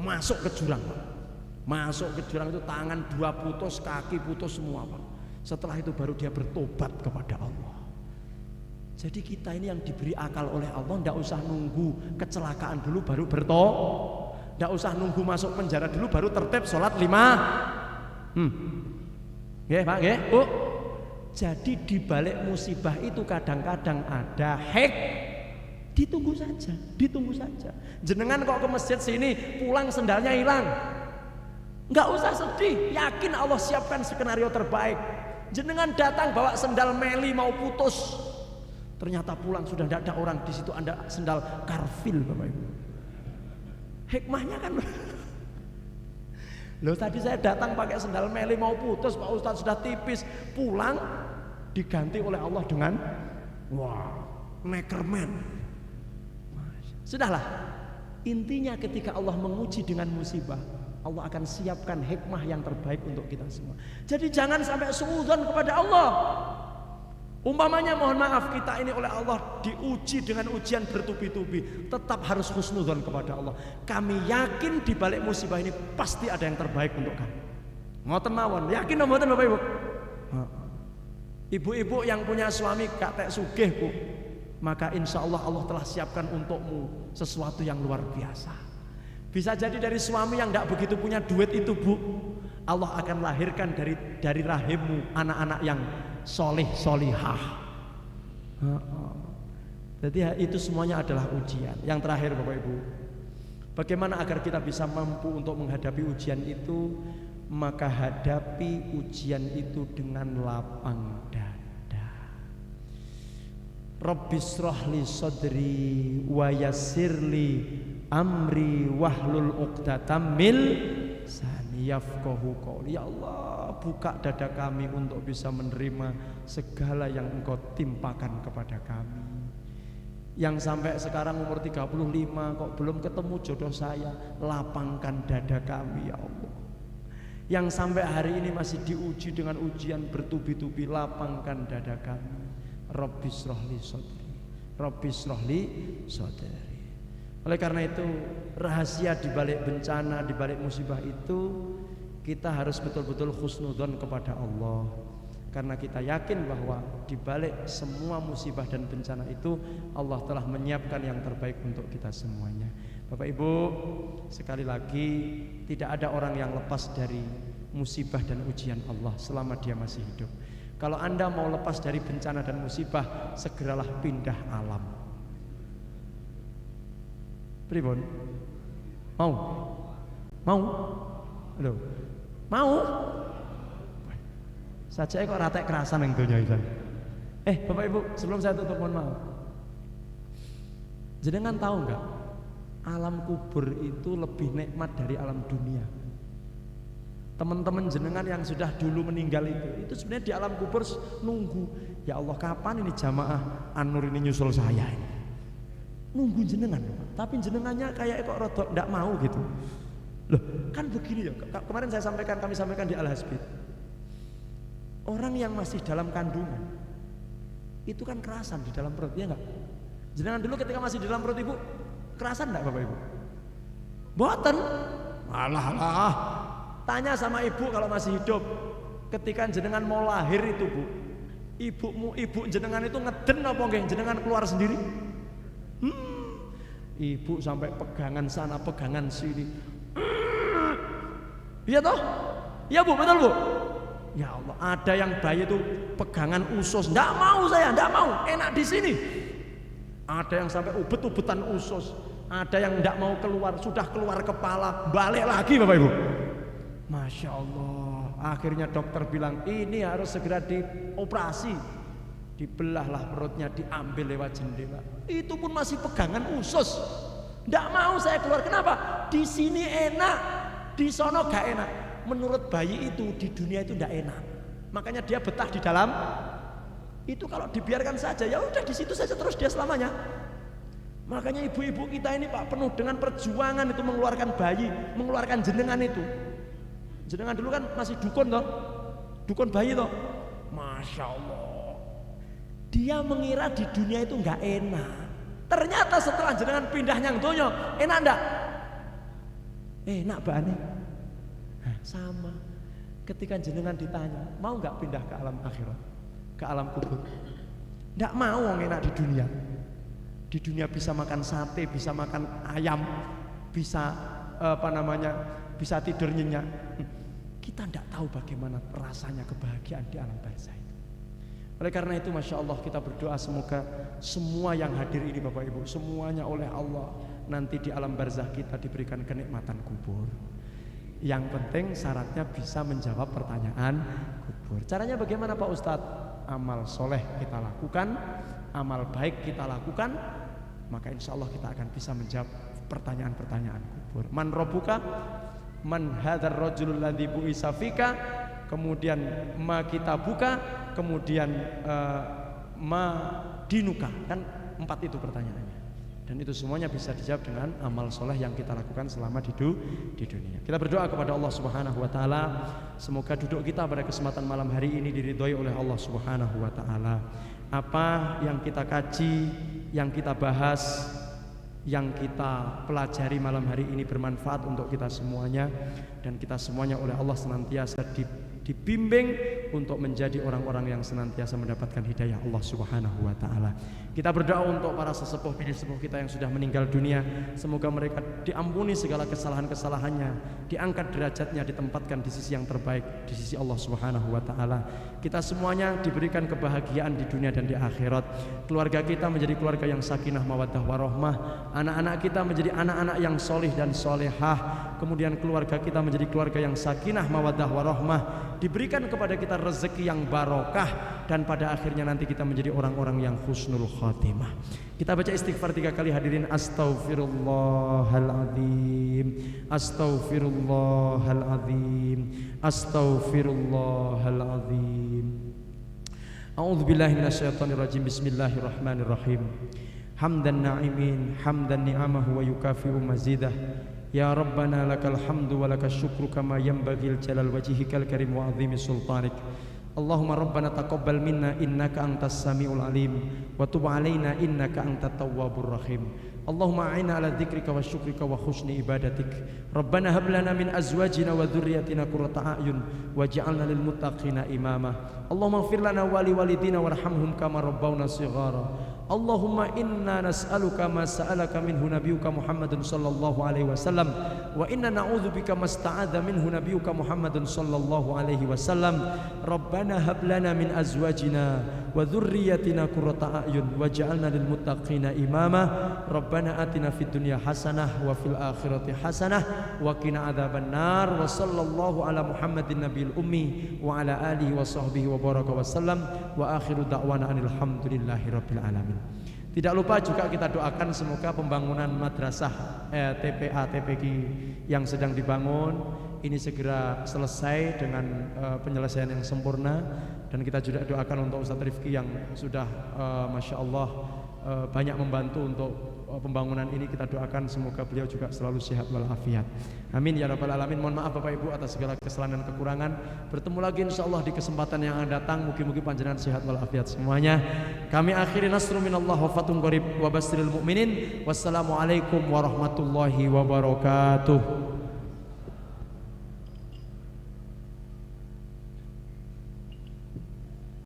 Masuk ke jurang Pak. Masuk ke jurang itu tangan 2 putus, kaki putus semua Pak. Setelah itu baru dia bertobat kepada Allah. Jadi kita ini yang diberi akal oleh Allah, tidak usah nunggu kecelakaan dulu baru bertobat. Tidak usah nunggu masuk penjara dulu baru tertib sholat 5. Nggih Pak, nggih Bu. Jadi di balik musibah itu kadang-kadang ada ditunggu saja, ditunggu saja. Jenengan kok ke masjid sini pulang sendalnya hilang, nggak usah sedih, yakin Allah siapkan skenario terbaik. Jenengan datang bawa sendal meli mau putus, ternyata pulang sudah tidak ada orang di situ, Anda sendal karfil Bapak Ibu. Hikmahnya kan loh tadi saya datang pakai sendal meli mau putus Pak Ustadz sudah tipis, pulang diganti oleh Allah dengan Neckerman. Sudahlah, intinya ketika Allah menguji dengan musibah, Allah akan siapkan hikmah yang terbaik untuk kita semua. Jadi jangan sampai suudzon kepada Allah. Umpamanya mohon maaf kita ini oleh Allah diuji dengan ujian bertubi-tubi, tetap harus husnudzon kepada Allah. Kami yakin di balik musibah ini pasti ada yang terbaik untuk kami. Ngoten mawon, yakin napa mboten Bapak Ibu? Ibu-ibu yang punya suami gak tek sugih Bu, maka insya Allah Allah telah siapkan untukmu sesuatu yang luar biasa. Bisa jadi dari suami yang gak begitu punya duit itu Bu, Allah akan lahirkan dari rahimmu anak-anak yang solih solihah. Jadi itu semuanya adalah ujian. Yang terakhir Bapak Ibu, bagaimana agar kita bisa mampu untuk menghadapi ujian itu? Maka hadapi ujian itu dengan lapang dada. Rabbishrahli sadri wa yassirli amri wahlul 'uqdatam min lisani yafqahu qawli. Ya Allah, buka dada kami untuk bisa menerima segala yang Engkau timpakan kepada kami. Yang sampai sekarang umur 35 kok belum ketemu jodoh saya, lapangkan dada kami ya Allah. Yang sampai hari ini masih diuji dengan ujian bertubi-tubi, lapangkan dada kami. Rabbishrahli sadri, Rabbishrahli sadri. Oleh karena itu, rahasia di balik bencana, di balik musibah itu, kita harus betul-betul husnudzon kepada Allah. Karena kita yakin bahwa di balik semua musibah dan bencana itu, Allah telah menyiapkan yang terbaik untuk kita semuanya. Bapak Ibu, sekali lagi tidak ada orang yang lepas dari musibah dan ujian Allah selama dia masih hidup. Kalau Anda mau lepas dari bencana dan musibah, segeralah pindah alam. Pribon? Mau? Mau? Loh, mau? Saja kok ratek kerasan yang dunia itu. Bapak Ibu, sebelum saya tutup mohon maaf. Jenengan tahu enggak? Alam kubur itu lebih nikmat dari alam dunia. Teman-teman jenengan yang sudah dulu meninggal itu sebenarnya di alam kubur nunggu, ya Allah kapan ini jamaah An-Nur ini nyusul saya ini. Nunggu jenengan, tapi jenengannya kayak kok rodok ndak mau gitu. Loh, kan begini ya. Kemarin kami sampaikan di Al-Hasbid. Orang yang masih dalam kandungan itu kan kerasan di dalam perut, ya enggak? Jenengan dulu ketika masih di dalam perut ibu kerasan enggak Bapak Ibu? Boten. Alah. Tanya sama ibu kalau masih hidup, ketika jenengan mau lahir itu Bu, ibu jenengan itu ngeden apa nggih jenengan keluar sendiri? Ibu sampai pegangan sana pegangan sini. Iya toh? Iya Bu, betul Bu? Ya Allah, ada yang bayi itu pegangan usus, enggak mau saya, enggak mau, enak di sini. Ada yang sampai ubet-ubetan usus, ada yang enggak mau keluar, sudah keluar kepala, balik lagi Bapak Ibu. Masya Allah, akhirnya dokter bilang ini harus segera dioperasi, dibelahlah perutnya, diambil lewat jendela. Itu pun masih pegangan usus, enggak mau saya keluar. Kenapa? Di sini enak, di sono gak enak. Menurut bayi itu di dunia itu tidak enak, makanya dia betah di dalam itu. Kalau dibiarkan saja ya udah di situ saja terus dia selamanya. Makanya ibu-ibu kita ini Pak penuh dengan perjuangan itu mengeluarkan bayi, mengeluarkan jenengan itu. Jenengan dulu kan masih dukun toh, dukun bayi toh. Masya Allah, dia mengira di dunia itu nggak enak. Ternyata setelah jenengan pindahnya ke dunia, enak ndak? Enak banget. Sama ketika jenengan ditanya mau nggak pindah ke alam akhirat, ke alam kubur, nggak mau enak di dunia. Di dunia bisa makan sate, bisa makan ayam, bisa bisa tidur nyenyak. Kita nggak tahu bagaimana rasanya kebahagiaan di alam barzah itu. Oleh karena itu Masya Allah kita berdoa semoga semua yang hadir ini Bapak Ibu semuanya oleh Allah nanti di alam barzah kita diberikan kenikmatan kubur. Yang penting syaratnya bisa menjawab pertanyaan kubur. Caranya bagaimana Pak Ustadz? Amal soleh kita lakukan, amal baik kita lakukan, maka insya Allah kita akan bisa menjawab pertanyaan-pertanyaan kubur. Man robuka, man hadar rojulul ladzi bu'isa fika, kemudian ma kita buka, kemudian ma dinuka, kan 4 itu pertanyaannya. Dan itu semuanya bisa dijawab dengan amal soleh yang kita lakukan selama di dunia. Kita berdoa kepada Allah Subhanahu wa taala, semoga duduk kita pada kesempatan malam hari ini diridhoi oleh Allah Subhanahu wa taala. Apa yang kita kaji, yang kita bahas, yang kita pelajari malam hari ini bermanfaat untuk kita semuanya, dan kita semuanya oleh Allah senantiasa dibimbing untuk menjadi orang-orang yang senantiasa mendapatkan hidayah Allah Subhanahu wa taala. Kita berdoa untuk para sesepuh kita yang sudah meninggal dunia, semoga mereka diampuni segala kesalahan-kesalahannya, diangkat derajatnya, ditempatkan di sisi yang terbaik di sisi Allah Subhanahu wa taala. Kita semuanya diberikan kebahagiaan di dunia dan di akhirat. Keluarga kita menjadi keluarga yang sakinah mawaddah warahmah, anak-anak kita menjadi anak-anak yang solih dan solehah. Kemudian keluarga kita menjadi keluarga yang sakinah mawaddah warahmah, diberikan kepada kita rezeki yang barokah, dan pada akhirnya nanti kita menjadi orang-orang yang husnul khatimah. Kita baca istighfar 3 kali hadirin. Astaghfirullahaladzim, astaghfirullahaladzim, astaghfirullahaladzim. A'udzubillahi minasyaitonirrajim. Bismillahirrahmanirrahim. Hamdan na'imin, hamdan ni'amahu wa yukafi'u mazidah. Ya Rabbana lakal hamdu wa lakal syukru kama yanbaghil jalal wajhikal karim wa azimi sultanik. Allahumma Rabbana taqabbal minna innaka antas samiul alim wa tub alaina innaka antat tawwabur rahim. Allahumma a'inna ala dzikrika wa syukrika wa husni ibadatik. Rabbana hab lana min azwajina wa dzurriyyatina qurrata a'yun waj'alna lil muttaqina imama. Allahumma ighfir lana wa li walidina warhamhum kama rabbawna shighara. Allahumma inna nas'aluka ma sa'alaka minhu nabiyyuka Muhammadun sallallahu alaihi wasallam wa inna na'udzubika masta'adza minhu nabiyyuka Muhammadun sallallahu alaihi wasallam. Rabbana hab lana min azwajina wa dzurriyyatina qurrata a'yun waj'alna lil muttaqina imama. Rabbana atina fid dunya hasanah wa fil akhirati hasanah wa qina adzabannar. Wa sallallahu ala Muhammadin nabiyil ummi wa ala alihi wa sahbihi wa baraka wa sallam. Wa akhiru da'wana alhamdulillahi rabbil alamin. Tidak lupa juga kita doakan semoga pembangunan madrasah TPA TPQ yang sedang dibangun ini segera selesai dengan penyelesaian yang sempurna, dan kita juga doakan untuk Ustadz Rifki yang sudah Masya Allah banyak membantu untuk pembangunan ini. Kita doakan semoga beliau juga selalu sehat walafiat. Amin ya rabbal alamin. Mohon maaf Bapak Ibu atas segala kesalahan dan kekurangan. Bertemu lagi insyaallah di kesempatan yang akan datang. Mugi-mugi panjenengan sehat walafiat semuanya. Kami akhiri nasrun minallah wa fatun qarib wa basyiril mu'minin. Wassalamualaikum warahmatullahi wabarakatuh.